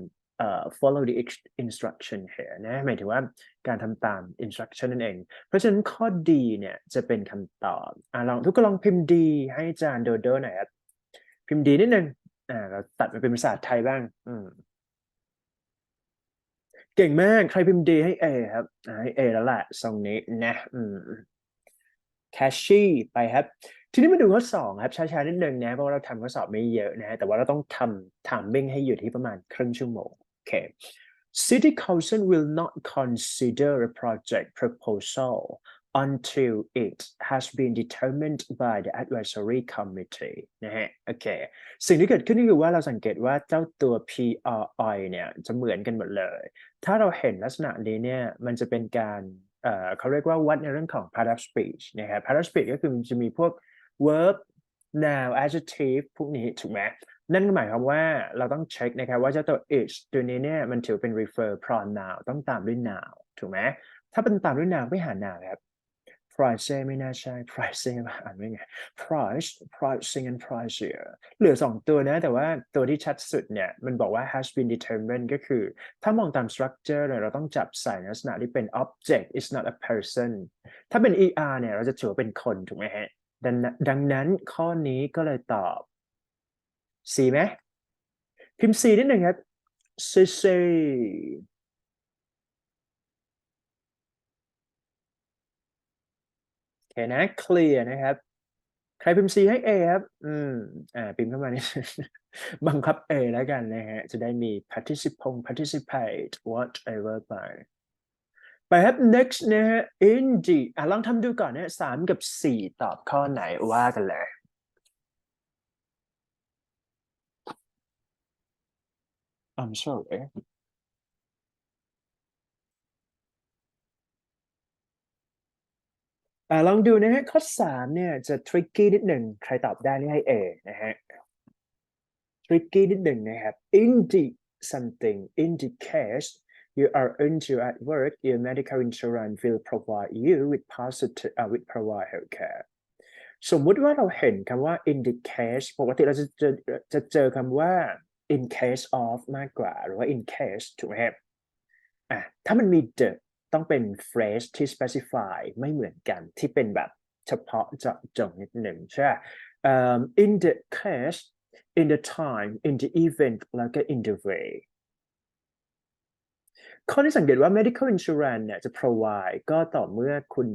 follow the instruction here นะหมายถึงว่าการทำตาม instruction นั่นเองเพราะฉะนั้นข้อดีเนี่ยจะเป็นคำตอบทุกคนลองพิมพ์ดีให้อาจารย์โดโดหน่อยครับพิมพ์ดีนิดนึงเราตัดมาเป็นภาษาไทยบ้างเก่งมากใครพิมพ์ดีให้ A ครับให้ A แล้วแหละทรงนี้นะแคชชี่ไปครับทีนี้มาดูข้อ 2ครับช้าๆนิดนึงนะเพราะว่าเราทำข้อสอบไม่เยอะนะฮะแต่ว่าเราต้องทำ timing ให้อยู่ที่ประมาณครึ่งชั่วโมงโอเค City Council will not consider a project proposal until it has been determined by the advisory committee นะฮะโอเคสิ่งที่เกิดขึ้นก็คือว่าเราสังเกตว่าเจ้าตัว PRI เนี่ยจะเหมือนกันหมดเลยถ้าเราเห็นลักษณะนี้เนี่ยมันจะเป็นการเขาเรียกว่าวัดในเรื่องของ part of speech นะครับ part of speech ก็คือมันจะมีพวก verb noun adjective พวกนี้ถูกไหมนั่นก็หมายความว่าเราต้องเช็คนะครับว่าเจ้าตัว is ตัวนี้เนี่ยมันถือเป็น refer pronoun ต้องตามด้วย noun ถูกไหมถ้าเป็นตามด้วย noun ไม่หา noun ครับ price ไม่น่าใช่ price อ่านไม่ไง price pricing and pricier เหลือ2ตัวนะแต่ว่าตัวที่ชัดสุดเนี่ยมันบอกว่า has been determined ก็คือถ้ามองตาม structure เนี่ยเราต้องจับใส่ในลักษณะที่เป็น object is not a person ถ้าเป็น er เนี่ยเราจะถือว่าเป็นคนถูกไหมฮะดังนั้นข้อนี้ก็เลยตอบ C ไหมพิมพ์ C นิดหนึ่งครับ C โอเคนะ clear นะครับใครพิมพ์ C ให้ A ครับพิมพ์เข้ามานี่ บังคับ A แล้วกันนะฮะจะได้มี participate whatever ไปครับ next นะฮะ indeed ลองทำดูก่อนนะ3กับ4ตอบข้อไหนว่ากันเลยI'm sorry ลองดูนะฮะข้อ3เนี่ยจะ tricky นิดหนึ่งใครตอบได้นี่ให้ A นะฮะ tricky นิดหนึ่งนะครับ indeed something indicate case you are injured at work your medical insurance will provide you with with provide healthcare สมมุติว่าเราเห็นคำว่า in the case ปกติเราจะเจอคำว่า in case of มากกว่าหรือว่า in case ถูกไหมครับถ้ามันมี the ต้องเป็น phrase ที่ specify ไม่เหมือนกันที่เป็นแบบเฉพาะเจาะจงนิดหนึ่งใช่ in the case in the time in the event แล้วก็ in the way ข้อที่สังเกตว่า medical insurance เนี่ยจะ provide ก็ต่อเมื่อคุณ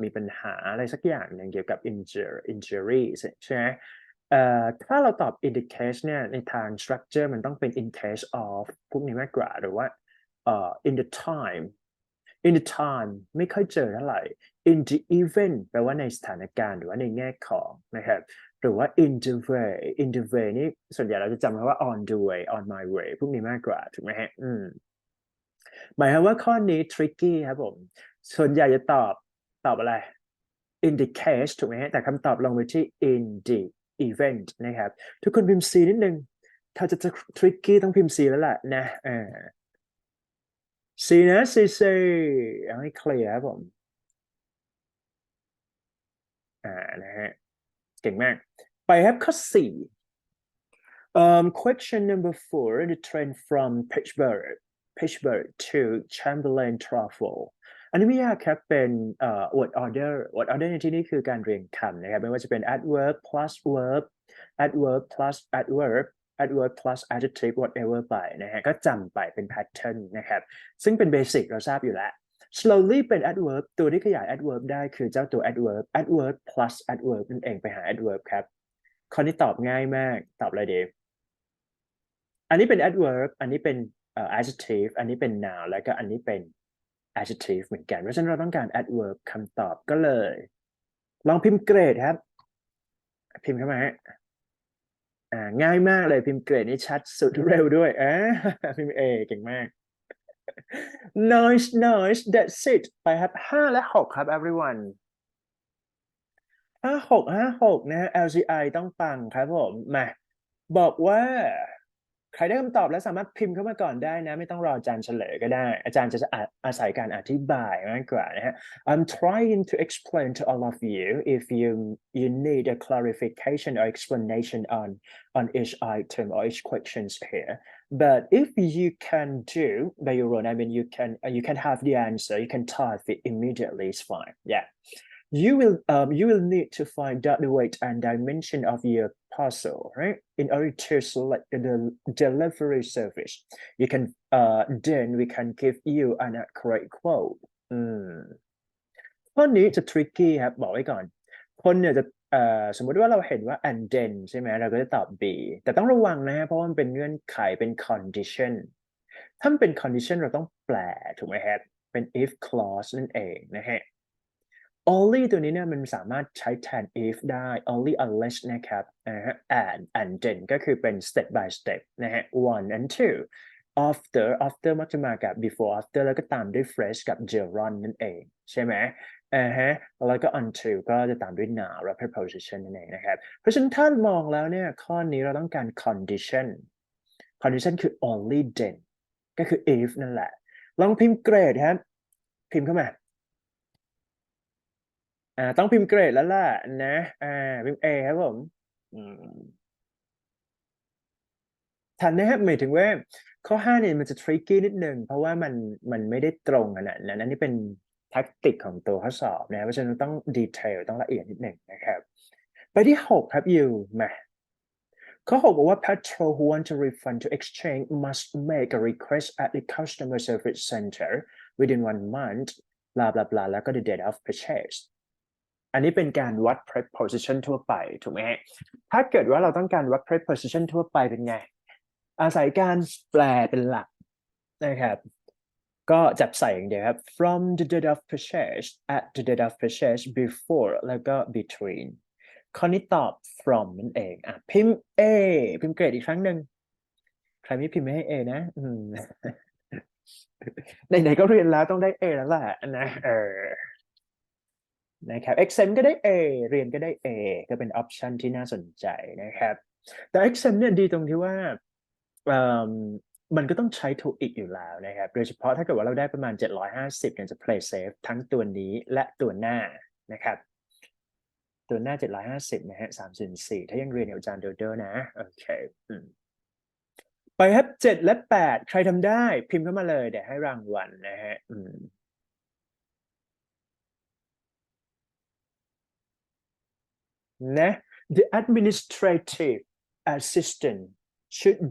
มีปัญหาอะไรสักอย่างหนึ่งเกี่ยวกับ injury ใช่ไหมถ้าเราตอบ in the case เนี่ยในทาง structure มันต้องเป็น in case of พวกนี้มากกว่าหรือว่าin the time in the time ไม่ค่อยเจอเท่าไหร่ in the event แปลว่าในสถานการณ์หรือว่าในแง่ของนะครับหรือว่า in the way นี่ส่วนใหญ่เราจะจำคำว่า on the way on my way พวกนี้มากกว่าถูกไหมฮะหมายความว่าข้อนี้ tricky ครับผมส่วนใหญ่จะตอบอะไร in the case ถูกไหมฮะแต่คำตอบลงไปที่ in the event นะครับทุกคนพิมพ์ C นิดนึงถ้าจะ tricky ต้องพิมพ์ C แล้วแหละนะC นะ C เอาให้เคลียร์ครับผมนะฮะเก่งมากไปครับข้อ4 question number 4 the train from Pittsburgh to Chamberlain Truffle อันนี้ไม่ยากครับเป็นword order ในที่นี้คือการเรียงคำนะครับไม่ว่าจะเป็น adverb plus verb adverb plus adverb plus adjective whatever ไปนะฮะก็จำไปเป็น pattern นะครับซึ่งเป็น basic เราทราบอยู่แล้ว slowly เป็น adverb ตัวที่ขยาย adverb ได้คือเจ้าตัว adverb plus adverb นั่นเองไปหา adverb ครับข้อนี้ตอบง่ายมากตอบอะไรดีอันนี้เป็น adverb อันนี้เป็นadjective อันนี้เป็น noun แล้วก็อันนี้เป็น adjective เหมือนกันเพราะฉะนั้นเราต้องการ adverb คำตอบก็เลยลองพิมพ์เกรดครับพิมพ์เข้ามาฮะง่ายมากเลยพิมพ์เกรดนี่ชัดสุดเร็วด้วยพิมพ์ A เก่งมาก nice that's it ไปครับ5และ6ครับ everyone 56นะฮะ LCI ต้องปังครับผมมาบอกว่าใครได้คำตอบแล้วสามารถพิมพ์เข้ามาก่อนได้นะไม่ต้องรออาจารย์เฉลยก็ได้อาจารย์จะอาศัยการอธิบายมากกว่านะฮะ I'm trying to explain to all of you if you need a clarification or explanation on each item or each questions here but if you can do by your own I mean you can have the answer you can type it immediately it's fine yeah you will need to find out the weight and dimension of your parcel, right? In order to select the delivery service, you can then we can give you an accurate quote. ข้อนี้จะ tricky ครับบอกไว้ก่อนคนเนี่ยจะสมมติว่าเราเห็นว่า and then ใช่ไหมเราก็จะตอบ B แต่ต้องระวังนะฮะเพราะว่ามันเป็นเงื่อนไขเป็น condition ถ้ามันเป็น condition เราต้องแปลถูกไหมครับเป็น if clause นั่นเองนะฮะonly ตัวนี้เนี่ยมันสามารถใช้แทน if ได้ only unless นะครับand then ก็คือเป็น step by step นะฮะ one and two after มักจะมากับ before after แล้วก็ตามด้วย phrase กับ gerund นั่นเองใช่ไหมแล้วก็ until ก็จะตามด้วย noun และ preposition นั่นเองนะครับเพราะฉะนั้นถ้ามองแล้วเนี่ยข้อนี้เราต้องการ condition คือ only then ก็คือ if นั่นแหละลองพิมพ์เกรดครับพิมพ์เข้ามา ต้องพิมพ์เกรดแล้วล่ะนะพิมพ์ A ครับผมทันนะครับหมายถึงว่าข้อ5เนี่ยมันจะ tricky นิดนึงเพราะว่ามันไม่ได้ตรงขนาดนั้นอันนี้เป็นแท็กติกของตัวข้อสอบนะเพราะฉะนั้นต้องดีเทลต้องละเอียดนิดหนึ่งนะครับไปที่6ครับยูมาข้อ6บอกว่า patrol who want to refund to exchange must make a request at the customer service center within 1 month blah blah blah แล้วก็ the date of purchase อันนี้เป็นการวัด preposition ทั่วไปถูกไหมฮะถ้าเกิดว่าเราต้องการวัด preposition ทั่วไปเป็นไงอาศัยการแปลเป็นหลักนะครับก็จับใส่อย่างเดียวครับ from the date of purchase at the date of purchase before แล้วก็ between ข้อนี้ตอบ from นั่นเองพิมพ์ A พิมพ์เกรดอีกครั้งหนึ่งใครไม่พิมพ์ไม่ให้ A นะไหนๆก็เรียนแล้วต้องได้ A แล้วแหละนะนะครับ exam ก็ได้ A เรียนก็ได้ A ก็เป็น option ที่น่าสนใจนะครับแต่ exam เนี่ยดีตรงที่ว่ามันก็ต้องใช้ TOEIC อยู่แล้วนะครับโดยเฉพาะถ้าเกิดว่าเราได้ประมาณ750เนี่ยจะ play safe ทั้งตัวนี้และตัวหน้านะครับตัวหน้า750นะฮะ304ถ้ายังเรียนอยู่อาจารย์โดโดนะโอเคไปครับ7และ8ใครทำได้พิมพ์เข้ามาเลยเดี๋ยวให้รางวัลนะฮะนะ the administrative assistant should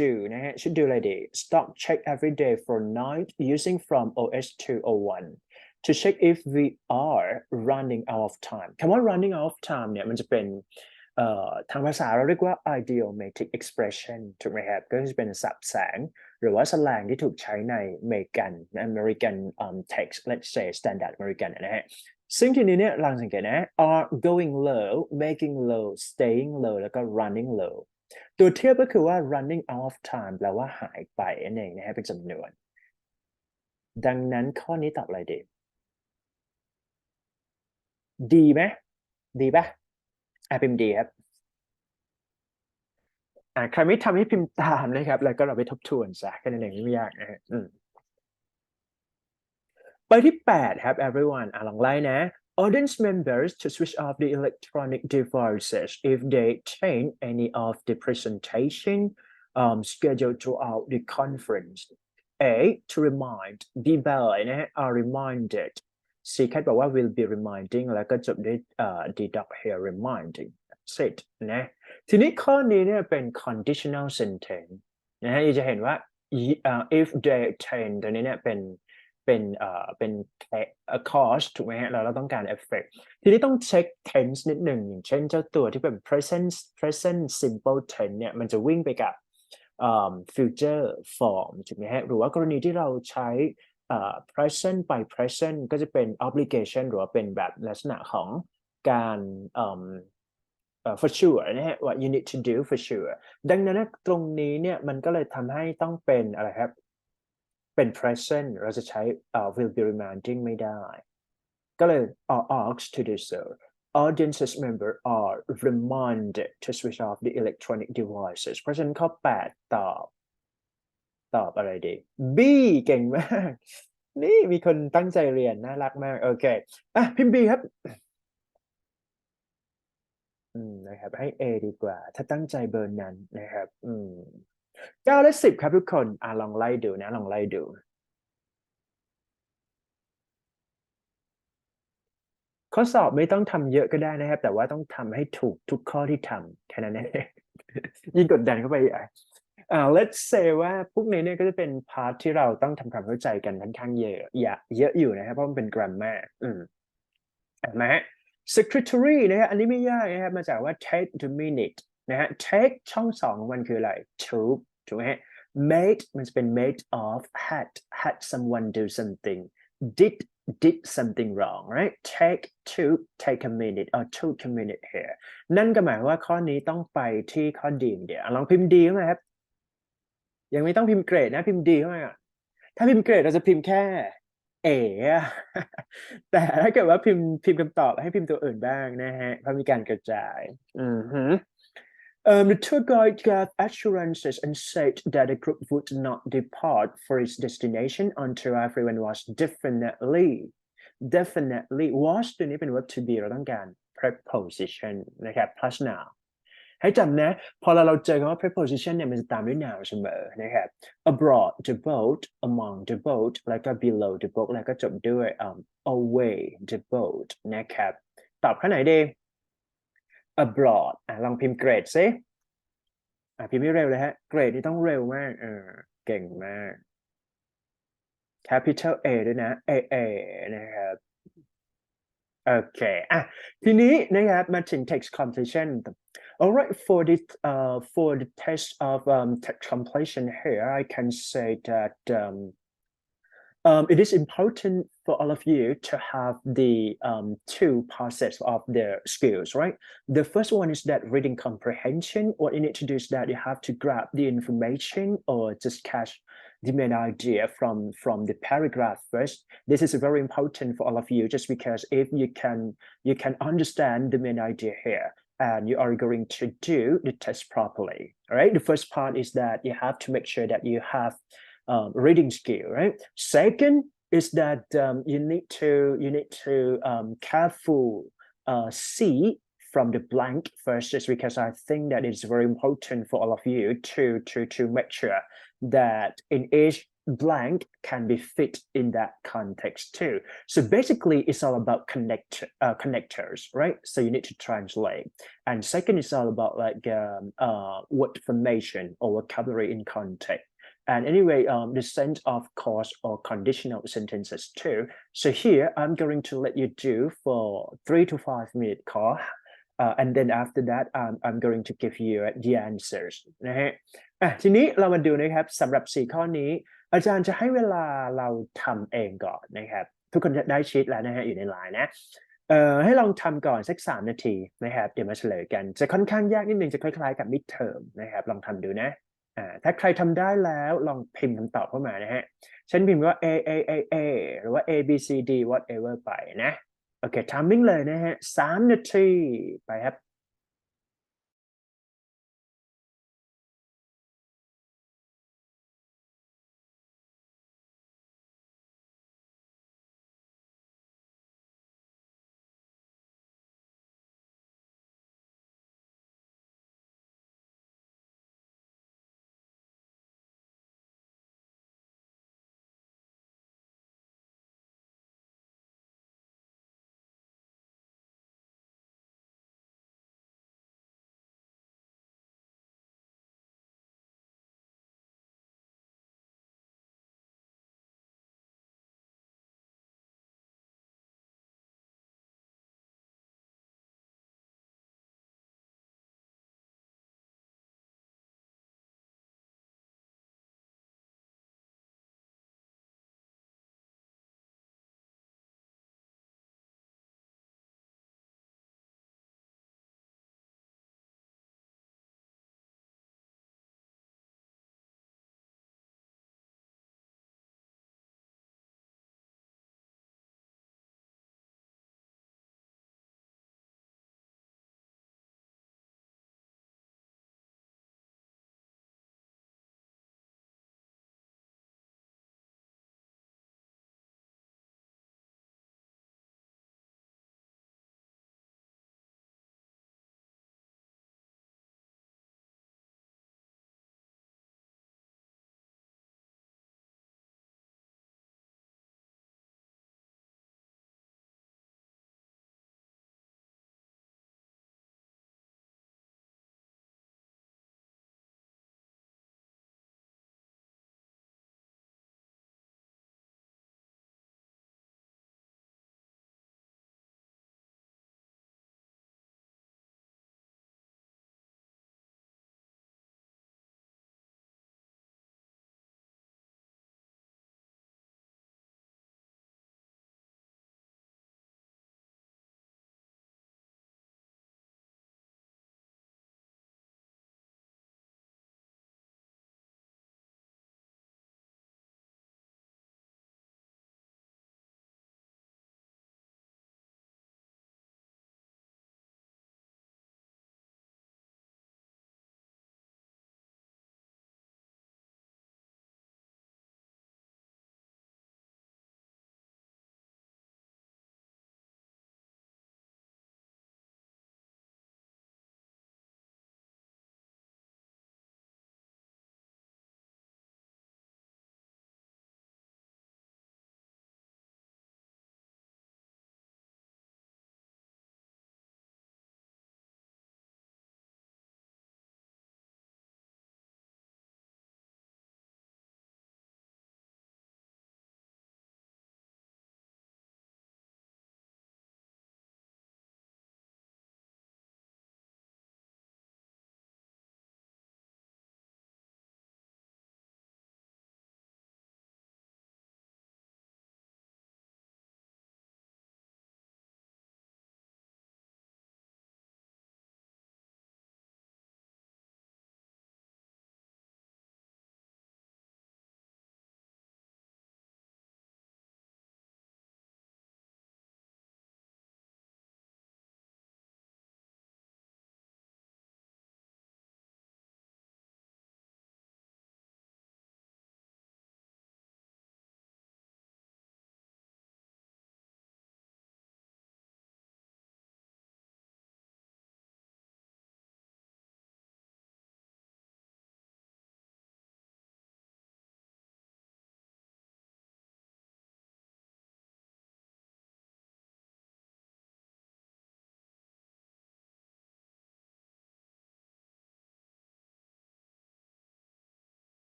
do นะฮะ should do อะไรดี stock check every day for night using from OS 201 to check if we are running out of time คำว่า running out of time เนี่ยมันจะเป็นทางภาษาเราเรียกว่า idiomatic expression ถูกไหมครับก็จะเป็นศัพท์แสงหรือว่าสแลงที่ถูกใช้ในAmerican text let's say standard American นะฮะซึ่งทีนี้เนี่ยลองสังเกตนะ are going low making low staying low แล้วก็ running low ตัวเทียบก็คือว่า running out of time แปลว่าหายไปนั่นเองนะฮะเป็นจำนวนดังนั้นข้อนี้ตอบอะไรดีดีไหมดีป่ะพิมพ์ดีครับใครไม่ทำให้พิมพ์ตามนะครับแล้วก็เราไปทบทวนซะแค่นั้นเองไม่ยากนะฮะไปที่8ครับ everyoneลองไล่นะ audience members to switch off the electronic devices if they change any of the presentation scheduled throughout the conference A to remind B by นะฮะ are reminded C แค่บอกว่า will be reminding แล้วก็จบด้วยdeduct here reminding set นะทีนี้ข้อนี้เนี่ยเป็น conditional sentence นะฮะจะเห็นว่าif they change ตัวนี้เนี่ยเป็น cause ถูกไหมฮะเราต้องการ effect ทีนี้ต้องเช็ค tense นิดหนึ่งอย่างเช่นเจ้าตัวที่เป็น present simple tense เนี่ยมันจะวิ่งไปกับfuture form ถูกไหมฮะหรือว่ากรณีที่เราใช้ present ไป present ก็จะเป็น obligation หรือว่าเป็นแบบลักษณะของการfor sure นะฮะว่า you need to do for sure ดังนั้นตรงนี้เนี่ยมันก็เลยทำให้ต้องเป็นอะไรครับเป็น present เราจะใช้ will be reminding ไม่ได้ก็เลย are asked to do so audiences member are reminded to switch off the electronic devices เพราะฉะนั้นข้อ8ตอบอะไรดี B เก่งมากนี่มีคนตั้งใจเรียนน่ารักมากโอเคพิมพ์ B ครับนะครับให้ A ดีกว่าถ้าตั้งใจเบอร์นั้นนะครับ9 และ 10ครับทุกคนลองไล่ดูนะลองไล่ดูข้อสอบไม่ต้องทำเยอะก็ได้นะครับแต่ว่าต้องทำให้ถูกทุกข้อที่ทำแค่นั้นเองยิ่งกดดันเข้าไปlet's say ว่าพวกนี้เนี่ยก็จะเป็นพาร์ทที่เราต้องทำความเข้าใจกันค่อนข้างเยอะอยู่นะครับเพราะมันเป็น grammar นะฮะ secretary นะฮะอันนี้ไม่ยากนะครับมาจากว่า take to minute นะฮะ take ช่อง2มันคืออะไร ถูกไหมฮะ made มันจะเป็น made of had someone do something did something wrong right take a minute or took a minute here นั่นก็หมายว่าข้อนี้ต้องไปที่ข้อดีเดี๋ยวลองพิมพ์ดีเข้ามาครับยังไม่ต้องพิมพ์เกรดนะพิมพ์ดีเข้ามาถ้าพิมพ์เกรดเราจะพิมพ์แค่แต่ถ้าเกิดว่าพิมพ์คำตอบให้พิมพ์ตัวอื่นบ้างนะฮะเพราะมีการกระจายThe tour guide gave assurances and said that the group would not depart for its destination until everyone was definitely definitely was ตัวนี้เป็น verb to be เราต้องการ preposition นะครับ plus noun ให้จำนะพอเราเจอคำว่า preposition เนี่ยมันจะตามด้วย noun เสมอนะครับ abroad the boat among the boat แล้วก็ below the boat แล้วก็จบด้วย away the boat นะครับตอบข้อไหนดี abroad ลองพิมพ์ grade ซิพิมพ์ไม่เร็วเลยฮะ grade นี่ต้องเร็วมากเก่งมาก capital A ด้วยนะ A นะครับโอเคทีนี้นะครับมาถึง text completion alright for the test of text completion here I can say that it is important for all of you to have the two process of their skills, right? The first one is that reading comprehension. What you need to do is that you have to grab the information or just catch the main idea from the paragraph first. This is very important for all of you, just because if you can understand the main idea here, and you are going to do the test properly. All right. The first part is that you have to make sure that you have reading skill, right? Second is that you need to careful see from the blank first, just because I think that it's very important for all of you to make sure that in each blank can be fit in that context too. So basically, it's all about connectors, right? So you need to translate. And second is all about like word formation or vocabulary in context. And anyway, the sense of cause or conditional sentences too. So here, I'm going to let you do for 3 to 5 minute course. And then after that, I'm going to give you the answers นะฮะทีนี้เรามาดูนะครับสำหรับ4ข้อนี้อาจารย์จะให้เวลาเราทำเองก่อนนะครับทุกคนจะได้ชีทแล้วนะฮะอยู่ในไลน์นะให้ลองทำก่อนสัก3 นาทีนะครับเดี๋ยวมาเฉลยกันจะค่อนข้างยากนิดนึงจะคล้ายๆกับ midterm นะครับลองทำดูนะถ้าใครทำได้แล้วลองพิมพ์คำตอบเข้ามานะฮะฉันพิมพ์ว่า A หรือว่า A B C D whatever ไปนะโอเคทำมิ่งเลยนะฮะ3 นาทีไปครับ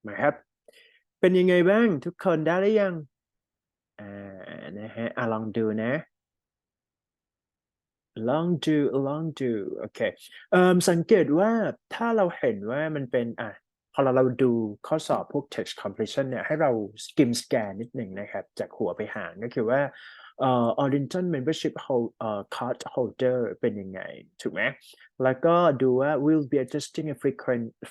นะครับเป็นยังไงบ้างทุกคนได้หรือยังนะฮะลองดูนะลองดูโอเคสังเกตว่าถ้าเราเห็นว่ามันเป็นพอเราดูข้อสอบพวก text completion เนี่ยให้เราสแกนนิดหนึ่งนะครับจากหัวไปหางก็คือว่าOriental membership card holder เป็นยังไงถูกไหมแล้วก็ดูว่า will be adjusting a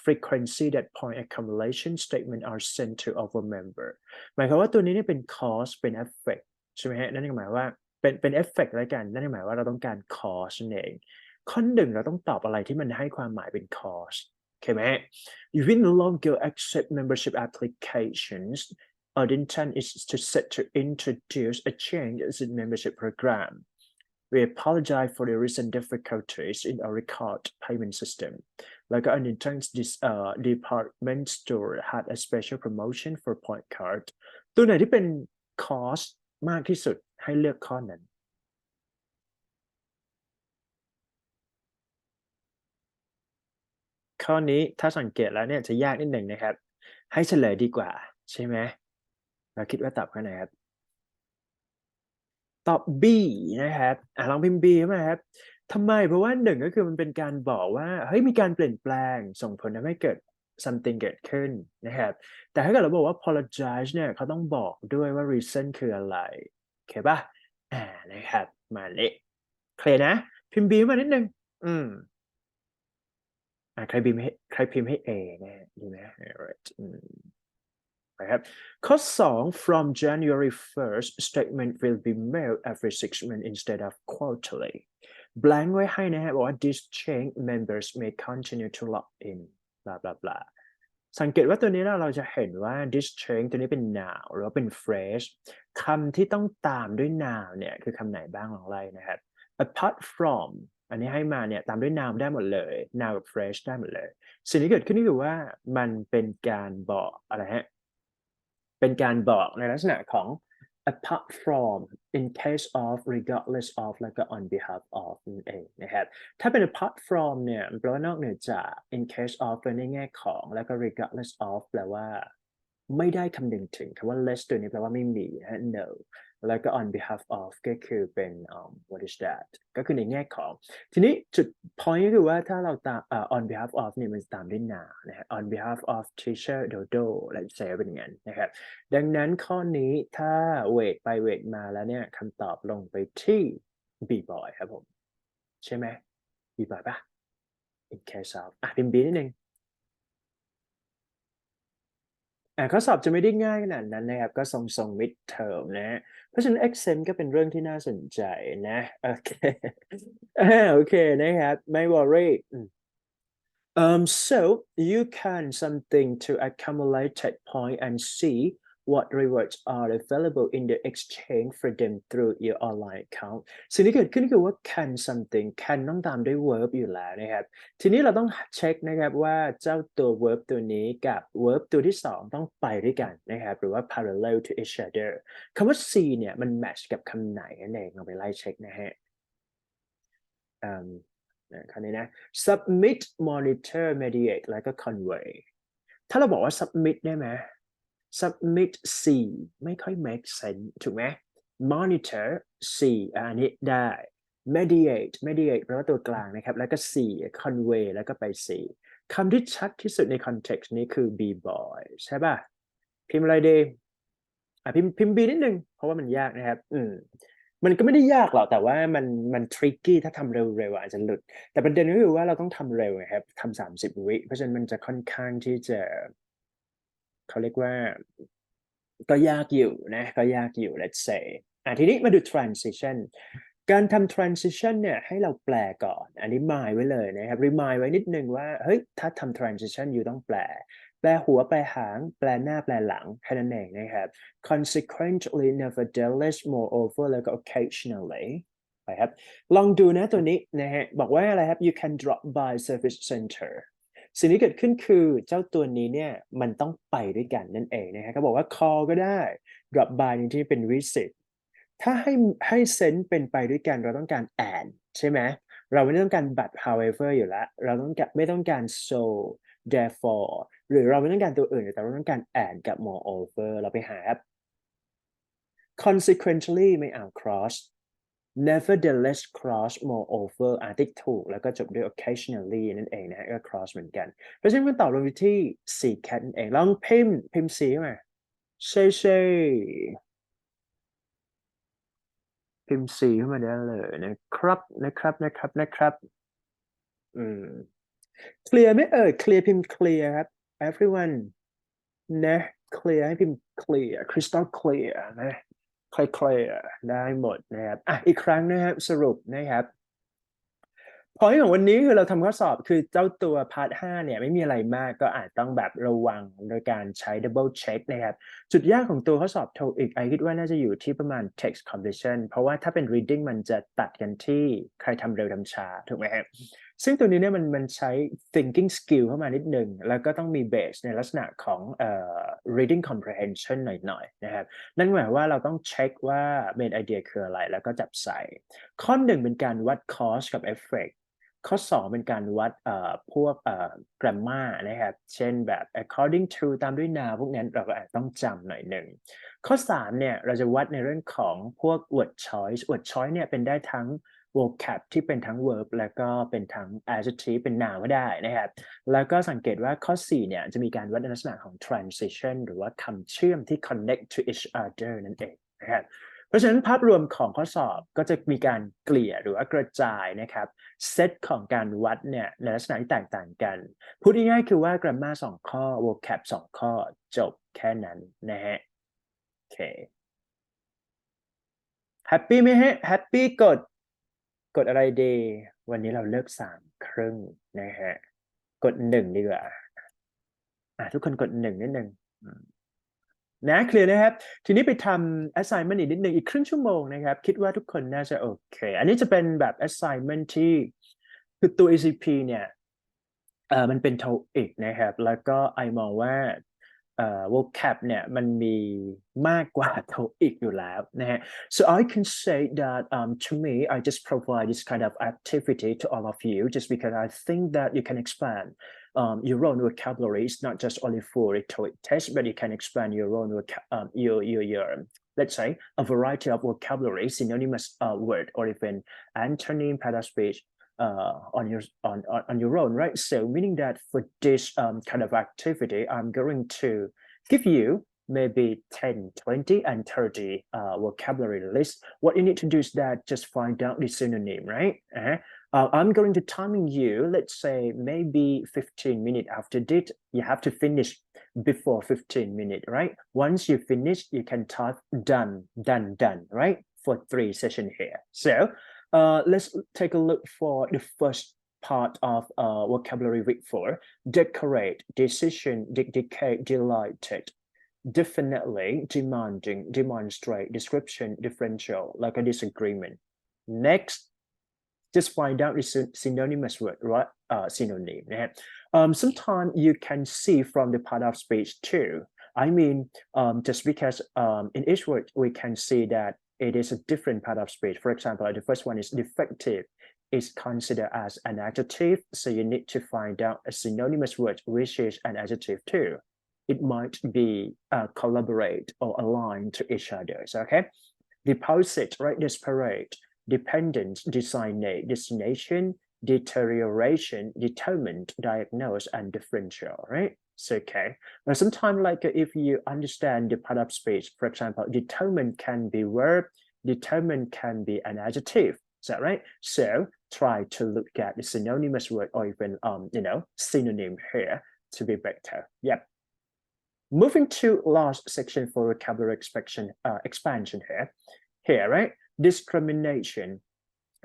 frequency that point accumulation statement are sent to our member หมายความว่าตัวนี้เนี่ยเป็น cause เป็น effect ใช่ไหมฮะนั่นหมายว่าเป็น effect แล้วกันนั่นหมายว่าเราต้องการ cause นั่นเองข้อหนึ่งเราต้องตอบอะไรที่มันให้ความหมายเป็น cause โอเคไหม You will no longer accept membership applications our intent is to introduce a change in membership program. We apologize for the recent difficulties in our record payment system. Like our intent, this department store had a special promotion for point card. ตัวไหนที่เป็น cost มากที่สุดให้เลือกข้อนั้นข้อนี้ถ้าสังเกตแล้วเนี่ยจะยากนิดหนึ่งนะครับให้เฉลยดีกว่าใช่ไหมเราคิดว่าตอบข้อไหนครับตอบ B นะครับลองพิมพ์ B เข้ามาครับทำไมเพราะว่าหนึ่งก็คือมันเป็นการบอกว่าเฮ้ยมีการเปลี่ยนแปลงส่งผลทำให้เกิด something เกิดขึ้นนะครับแต่ถ้าเกิดเราบอกว่า apologize เนี่ยเขาต้องบอกด้วยว่า reason คืออะไรโอเคป่ะนะครับมาเลยเคลียร์นะพิมพ์ B มานิดนึงใครพิมพ์ให้ A นะดีไหม alright นะครับข้อ2 from January 1st statement will be mailed every 6 months instead of quarterly blank ไว้ให้นะฮะบอกว่า this change members may continue to log in blah blah blah สังเกตว่าตัวนี้เราจะเห็นว่า this change ตัวนี้เป็น noun หรือว่าเป็น phrase คำที่ต้องตามด้วย noun เนี่ยคือคำไหนบ้างลองไล่นะครับ apart from อันนี้ให้มาเนี่ยตามด้วย noun ได้หมดเลย noun กับ phrase ได้หมดเลยสิ่งที่เกิดขึ้นก็คือว่ามันเป็นการบอกอะไรฮะเป็นการบอกในลักษณะของ apart from in case of regardless of แล้วก็ on behalf of นั่นเองนะครับถ้าเป็น apart from เนี่ยแปลว่านอกเหนือจาก in case of แปลในแง่ของแล้วก็ regardless of แปลว่าไม่ได้คำนึงถึงคำว่า less ตัวนี้แปลว่าไม่มีนะ no แล้วก็ on behalf of ก็คือเป็น what is that ก็คือในแง่ของทีนี้จุด point ก็คือว่าถ้าเราตามon behalf of เนี่ยมันตามด้วย noun นะฮะ on behalf of teacher Dodo และเซเป็นอย่างนั้นนะครับดังนั้นข้อนี้ถ้าเวทไปเวทมาแล้วเนี่ยคำตอบลงไปที่ B boy ครับผมใช่ไหม B boy ป่ะ in case of พิมพ์ B นิดนึงข้อสอบจะไม่ได้ง่ายขนาดนั้นนะครับก็ทรง mid term นะเพราะฉะนั้น accent ก็เป็นเรื่องที่น่าสนใจนะโอเคโอเคนะครับไม่ worry so you can something to accumulate that point and see what rewards are available in the exchange for them through your online account สิ่งที่เกิดขึ้นคือว่า can something can ต้องตามด้วย verb อยู่แล้วนะครับทีนี้เราต้องเช็คนะครับว่าเจ้าตัว verb ตัวนี้กับ verb ตัวที่2ต้องไปด้วยกันนะครับหรือว่า parallel to each other คำว่า see เนี่ยมัน match กับคำไหนนั่นเองลองไปไล่เช็คนะฮะคราวนี้นะ submit monitor mediate แล้วก็ convey ถ้าเราบอกว่า submit ได้ไหม submit C ไม่ค่อย make sense ถูกไหม monitor C อันนี้ได้ mediate แปลว่าตัวกลางนะครับแล้วก็ C convey แล้วก็ไป C คำที่ชัดที่สุดใน context นี้คือ B boy ใช่ป่ะพิมพ์อะไรดีพิมพ์ B นิดนึงเพราะว่ามันยากนะครับมันก็ไม่ได้ยากหรอกแต่ว่ามัน tricky ถ้าทำเร็วๆอาจจะหลุดแต่ประเด็นก็คือว่าเราต้องทำเร็วครับทำ30 วิเพราะฉะนั้นมันจะค่อนข้างที่จะเขาเรียกว่าก็ยากอยู่นะก็ยากอยู่ let's say ทีนี้มาดู transition การทำ transition เนี่ยให้เราแปลก่อนอันนี้ mind ไว้เลยนะครับ remind ไว้นิดนึงว่าเฮ้ยถ้าทำ transition อยู่ต้องแปลหัวแปลหางแปลหน้าแปลหลังแค่นั้นเองนะครับ consequently nevertheless moreover แล้วก็ occasionally ไปครับลองดูนะตัวนี้นะฮะบอกว่าอะไรครับ you can drop by service center สิ่งที่เกิดขึ้นคือเจ้าตัวนี้เนี่ยมันต้องไปด้วยกันนั่นเองนะฮะเขาบอกว่า call ก็ได้ drop by ในที่เป็น visit ถ้าให้เซนส์เป็นไปด้วยกันเราต้องการ and ใช่ไหมเราไม่ต้องการ but however อยู่แล้วเราไม่ต้องการ so therefore หรือเราไม่ต้องการตัวอื่นแต่เราต้องการ and กับ moreover เราไปหา consequently ไม่เอา cross nevertheless cross moreover ติดถูกแล้วก็จบด้วย occasionally นั่นเองนะฮะก็ cross เหมือนกันเพราะฉะนั้นมันตอบลงไปที่ C cat นั่นเองลองพิมพ์ C มา say พิมพ์ C เข้ามาได้เลยนะครับเคลียร์ไหมเคลียร์พิมพ์เคลียร์ครับ everyone นะเคลียร์ให้พิมพ์เคลียร์ crystal clear นะเคลียร์ได้หมดนะครับอีกครั้งนะครับสรุปนะครับพอยต์ของวันนี้คือเราทำข้อสอบคือเจ้าตัวพาร์ท 5เนี่ยไม่มีอะไรมากก็อาจต้องแบบระวังโดยการใช้ double check นะครับจุดยากของตัวข้อสอบ TOEIC ไอคิดว่าน่าจะอยู่ที่ประมาณ text completion เพราะว่าถ้าเป็น reading มันจะตัดกันที่ใครทำเร็วทำช้าถูกไหมครับซึ่งตัวนี้เนี่ยมันใช้ thinking skill เข้ามานิดนึงแล้วก็ต้องมี base ในลักษณะของreading comprehension หน่อยๆนะครับนั่นหมายว่าเราต้องเช็คว่า main idea คืออะไรแล้วก็จับใส่ข้อหนึ่งเป็นการวัด cause กับ effectข้อ2เป็นการวัดพวกgrammar นะครับเช่นแบบ according to ตามด้วย now พวกนั้นเราก็อาจต้องจำหน่อยหนึ่งข้อ3เนี่ยเราจะวัดในเรื่องของพวก word choice เนี่ยเป็นได้ทั้ง vocab ที่เป็นทั้ง verb แล้วก็เป็นทั้ง adjective เป็น noun ก็ได้นะครับแล้วก็สังเกตว่าข้อ4เนี่ยจะมีการวัดในลักษณะของ transition หรือว่าคำเชื่อมที่ connect to each other นั่นเองนะครับเพราะฉะนั้นภาพรวมของข้อสอบก็จะมีการเกลี่ยหรือว่ากระจายนะครับเซตของการวัดเนี่ยในลักษณะที่แตกต่างกันพูดง่ายๆคือว่า grammar 2 ข้อ vocab 2 ข้อจบแค่นั้นนะฮะโอเคแฮปปี้ไหมฮะแฮปปี้กดอะไรดีวันนี้เราเลิก3:30นะฮะกด1ดีกว่าทุกคนกด1นิดนึงนะเคลียร์นะครับทีนี้ไปทำ assignment อีกนิดนึงอีกครึ่งชั่วโมงนะครับคิดว่าทุกคนน่าจะโอเคอันนี้จะเป็นแบบ assignment ที่คือตัว ECP เนี่ยมันเป็น TOEIC นะครับแล้วก็ไอมองว่าvocab เนี่ยมันมีมากกว่า TOEIC อยู่แล้วนะฮะ so I can say that to me I just provide this kind of activity to all of you just because I think that you can expand your own vocabulary is not just only for a TOEIC test, but you can expand your own your let's say a variety of vocabulary, synonymous word, or even antonym, pattern speech on your own, right? So meaning that for this kind of activity, I'm going to give you maybe 10, 20, and 30 vocabulary list. What you need to do is that just find out the synonym, right? I'm going to timing you, let's say maybe 15 minutes after this, you have to finish before 15 minutes, right? Once you finish, you can type done, right? For 3 sessions here. So let's take a look for the first part of vocabulary week 4. Decorate, decision, dedicate, delighted, definitely, demanding, demonstrate, description, differential, like a disagreement. Next, just find out the synonymous word, right? Synonym. Sometimes you can see from the part of speech too. I mean, just because in each word we can see that it is a different part of speech. For example, the first one is defective. Is considered as an adjective, so you need to find out a synonymous word which is an adjective too. It might be collaborate or align to each other. Okay, deposit, right? Disparate, dependent, designate, destination, deterioration, determined, diagnose, and differential, right? So, okay. Now, sometimes like if you understand the part of speech, for example, determined can be verb, determined can be an adjective. Is that right? So try to look at the synonymous word or even synonym here to be better. Yep. Moving to last section for vocabulary expansion here. Here, right? Discrimination,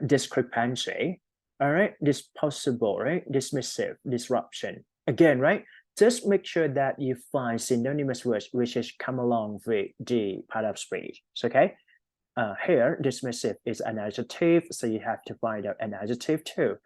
discrepancy, all right? Disposable, right? Dismissive, disruption. Again, right? Just make sure that you find synonymous words which is come along with the part of speech. Okay? Here, dismissive is an adjective, so you have to find out an adjective too.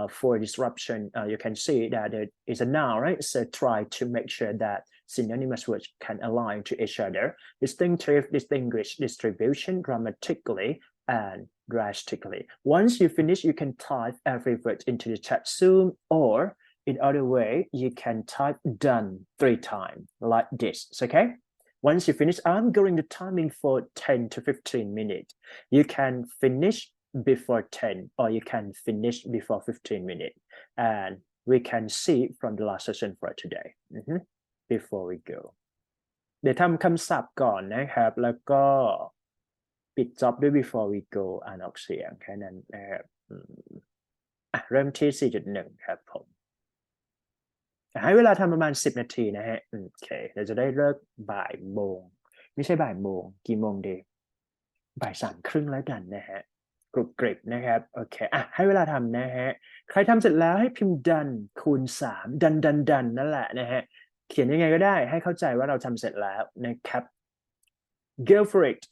For disruption, you can see that it is a noun, right? So try to make sure that synonymous words can align to each other. Distinctive, distinguish, distribution, grammatically, and drastically. Once you finish, you can type every word into the chat soon, or In other way, you can type done 3 times like this, okay? Once you finish, I'm going to timing for 10 to 15 minutes. You can finish before 10 or you can finish before 15 minutes. And we can see from the last session for today. Before we go. เดี๋ยวทำคำศัพท์ก่อนนะครับ แล้วก็ปิดจ็อบด้วย before we go อ่านออกเสียงแค่นั้นนะครับเริ่มที่ 4.1 ครับผมให้เวลาทำประมาณ10 นาทีนะฮะโอเคเราจะได้เลิกบ่ายโมงไม่ใช่บ่ายโมงกี่โมงดีบ่าย3:30แล้วกันนะฮะกรุบกริบนะครับโอเคให้เวลาทำนะฮะใครทำเสร็จแล้วให้พิมพ์ done คูณ3 done done done นั่นแหละนะฮะเขียนยังไงก็ได้ให้เข้าใจว่าเราทำเสร็จแล้วนะครับ go for it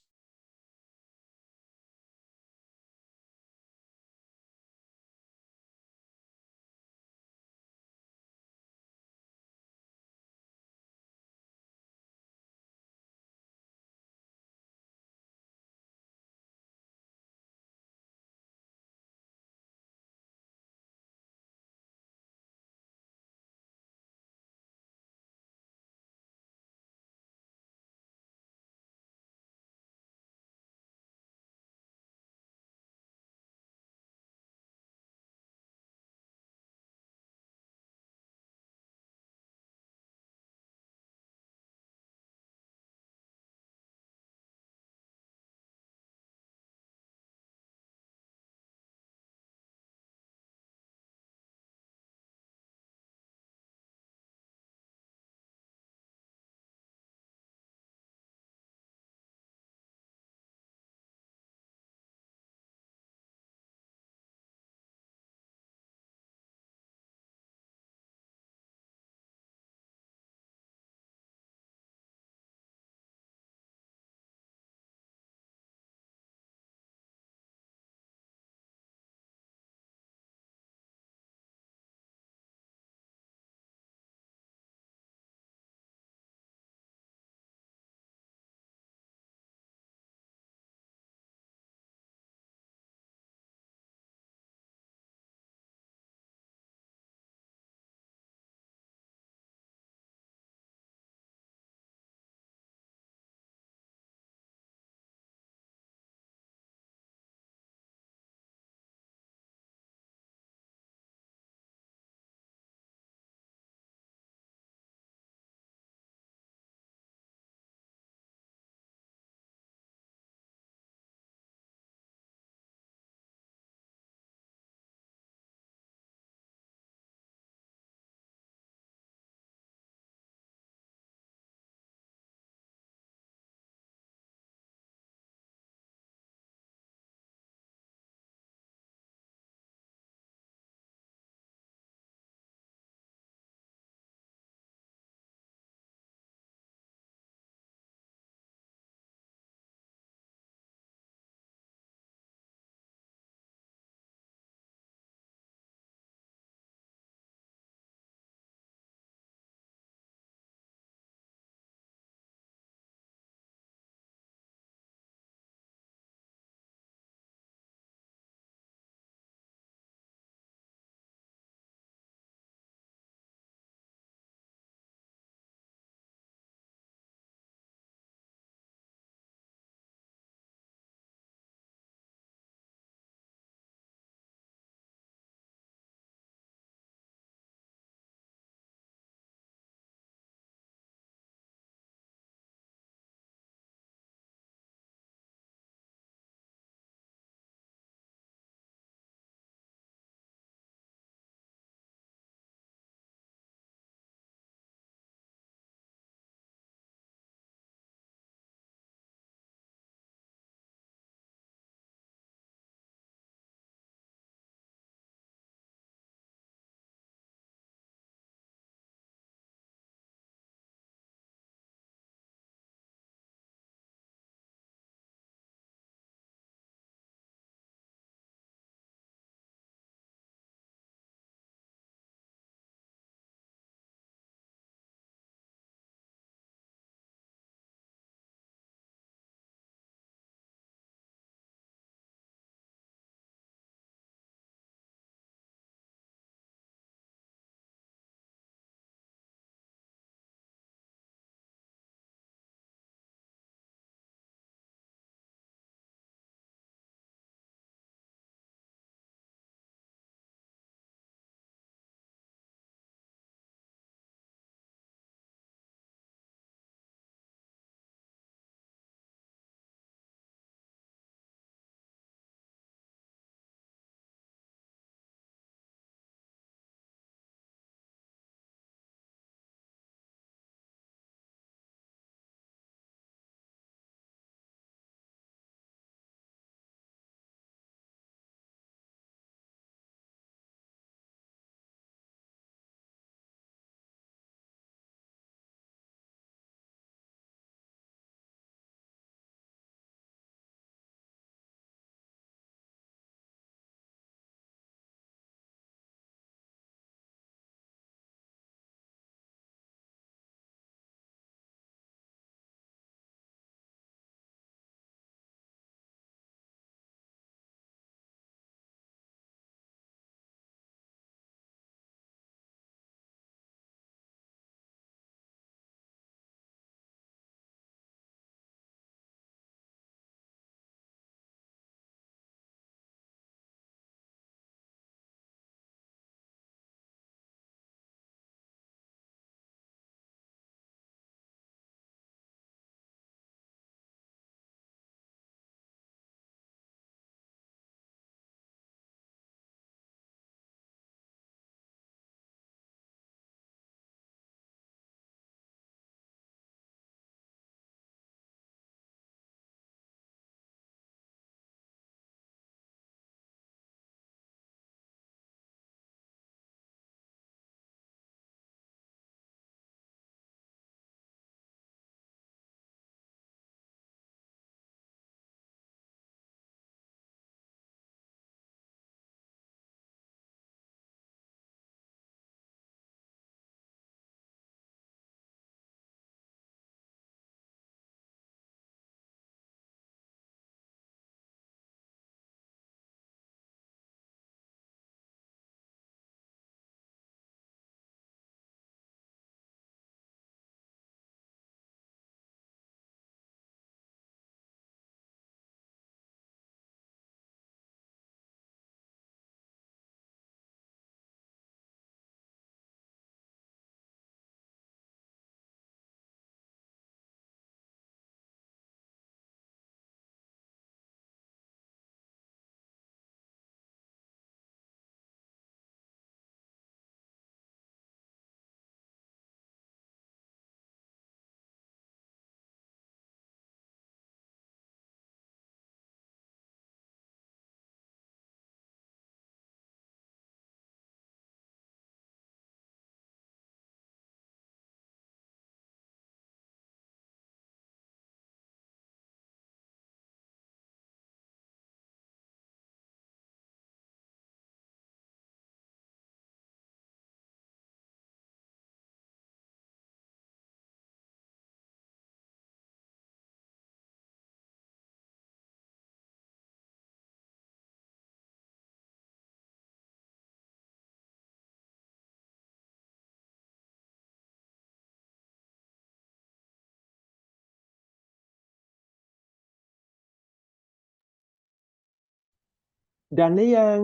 ดันหรือยัง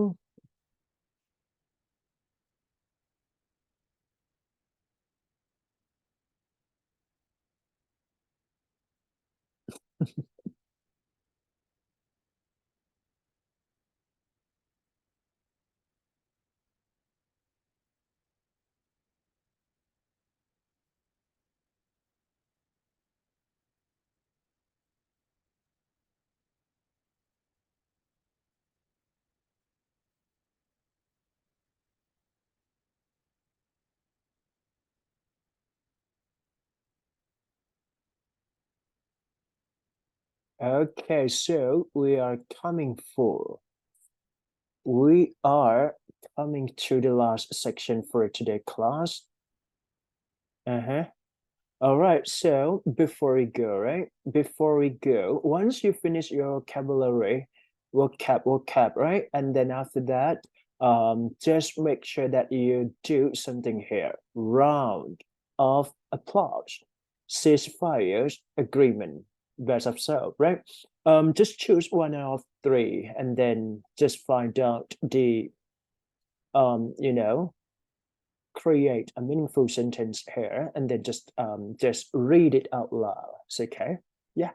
Okay, so we are coming to the last section for today class. All right, so before we go, once you finish your vocabulary, vocab, right? And then after that, just make sure that you do something here. Round of applause, ceasefires, agreement, best of self, right? Just choose one out of three, and then just find out the, create a meaningful sentence here, and then just read it out loud. It's okay. Yeah.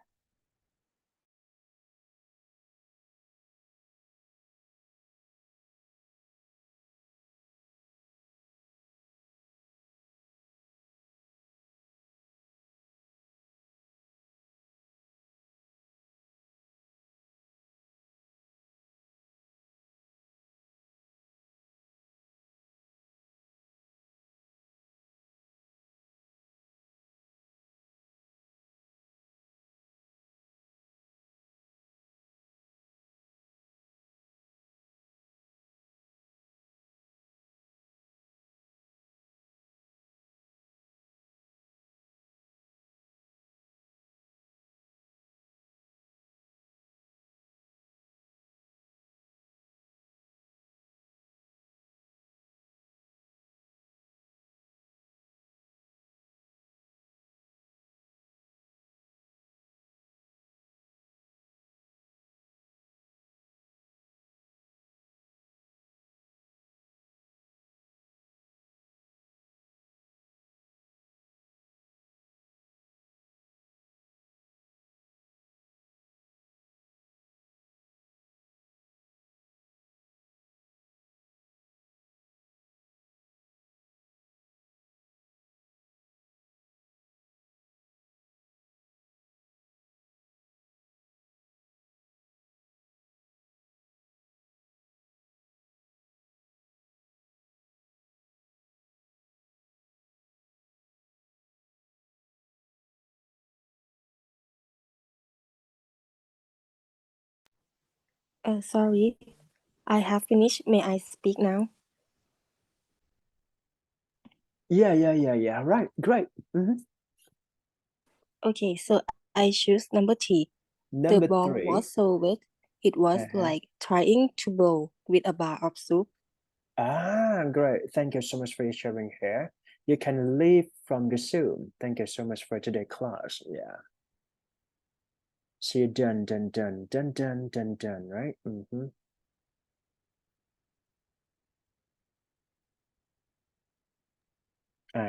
Sorry, I have finished. May I speak now? Yeah. Right. Great. Okay, so I choose number 3. The Number ball 3. was so wet, it was like trying to bowl with a bar of soup. Great. Thank you so much for your sharing here. You can leave from the Zoom. Thank you so much for today class. Yeah. See you done, right?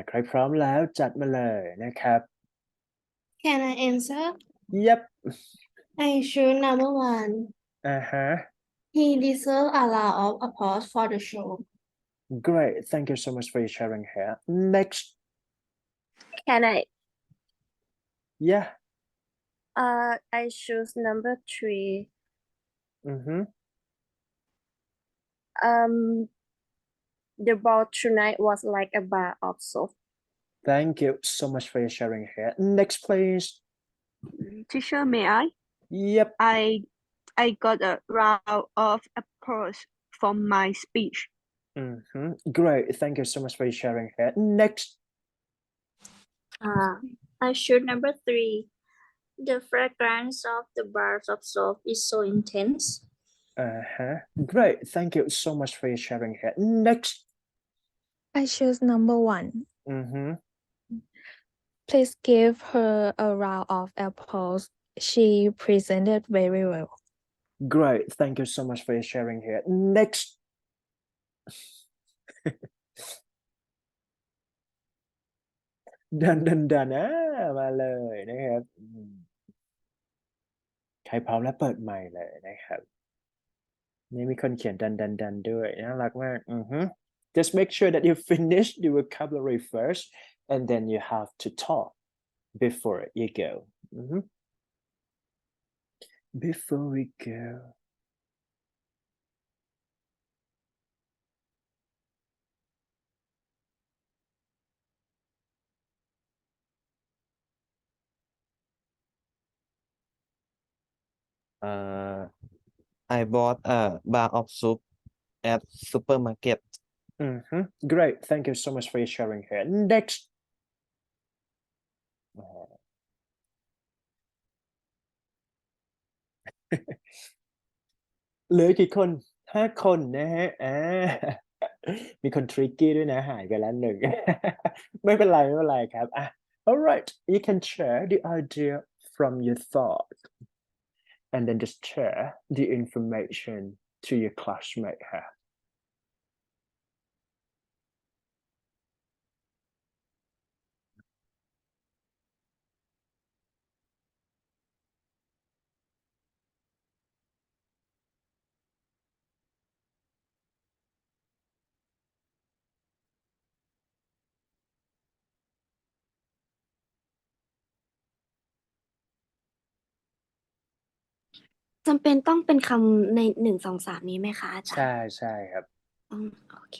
ใครพร้อมแล้วจัดมาเลยนะครับ Can I answer? Yep. I choose number 1. He deserves a lot of applause for the show. Great. Thank you so much for your sharing here. Next. Can I? Yeah. I choose number 3. The ball tonight was like a bar of soap. Thank you so much for your sharing here. Next, please. Teacher, may I? Yep. I got a round of applause from my speech. Great. Thank you so much for your sharing here. Next. I choose number 3. The fragrance of the bars of soap is so intense. Great. Thank you so much for your sharing here. Next. I choose number 1. Please give her a round of applause. She presented very well. Great. Thank you so much for your sharing here. Next. ดันมาเลยนะครับใครพร้อมแล้วเปิดไมค์เลยนะครับนี่มีคนเขียนดันด้วยน่ารักมาก Just make sure that you finish the vocabulary first and then you have to talk before you go. Before we go. I bought a bar of soup at supermarket. Great. Thank you so much for your sharing here. Next. เหลือกี่คน5 คนนะฮะมีคนทริกกี้ด้วยนะหายไปแล้ว1 ไม่เป็นไรครับalright you can share the idea from your thought and then just share the information to your classmate here. จำเป็นต้องเป็นคำใน1 2 3นี้ไหมคะอาจารย์ ใช่ครับ โอเค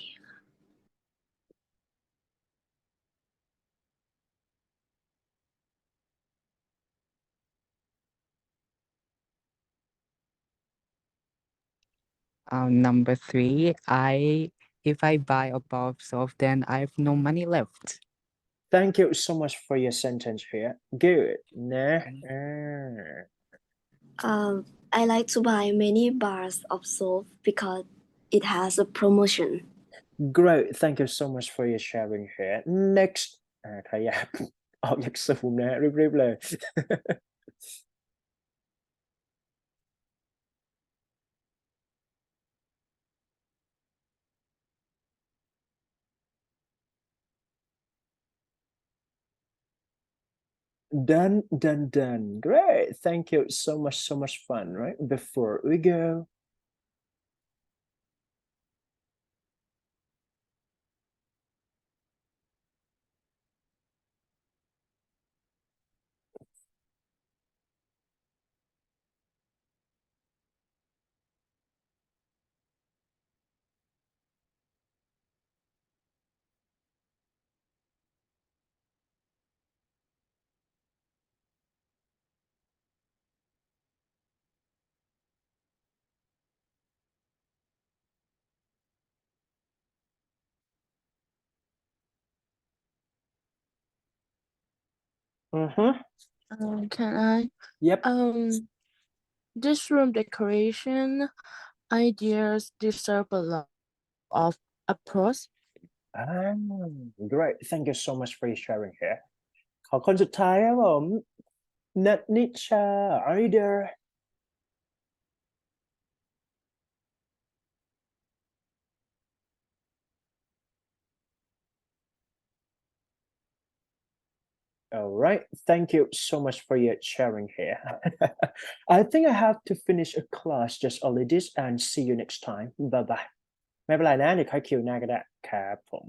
Number 3, if I buy a bar of soap, then I have no money left. Thank you so much for your sentence here. Good นะ I like to buy many bars of soap because it has a promotion. Great. Thank you so much for your sharing here. Next ใครอยาก ออกจากซูมนะรีบๆเลย Done. Great. Thank you so much fun, right? Before we go. Can I? Yep. This room decoration ideas deserve a lot of applause. Great. Thank you so much for your sharing here. ขอคนสุดท้ายครับผมนัทนิชา are you there? All right. Thank you so much for your sharing here. I think I have to finish a class just only this and see you next time. Bye bye. ไม่เป็นไรนะเดี๋ยวค่อยคิวหน้าก็ได้ครับผม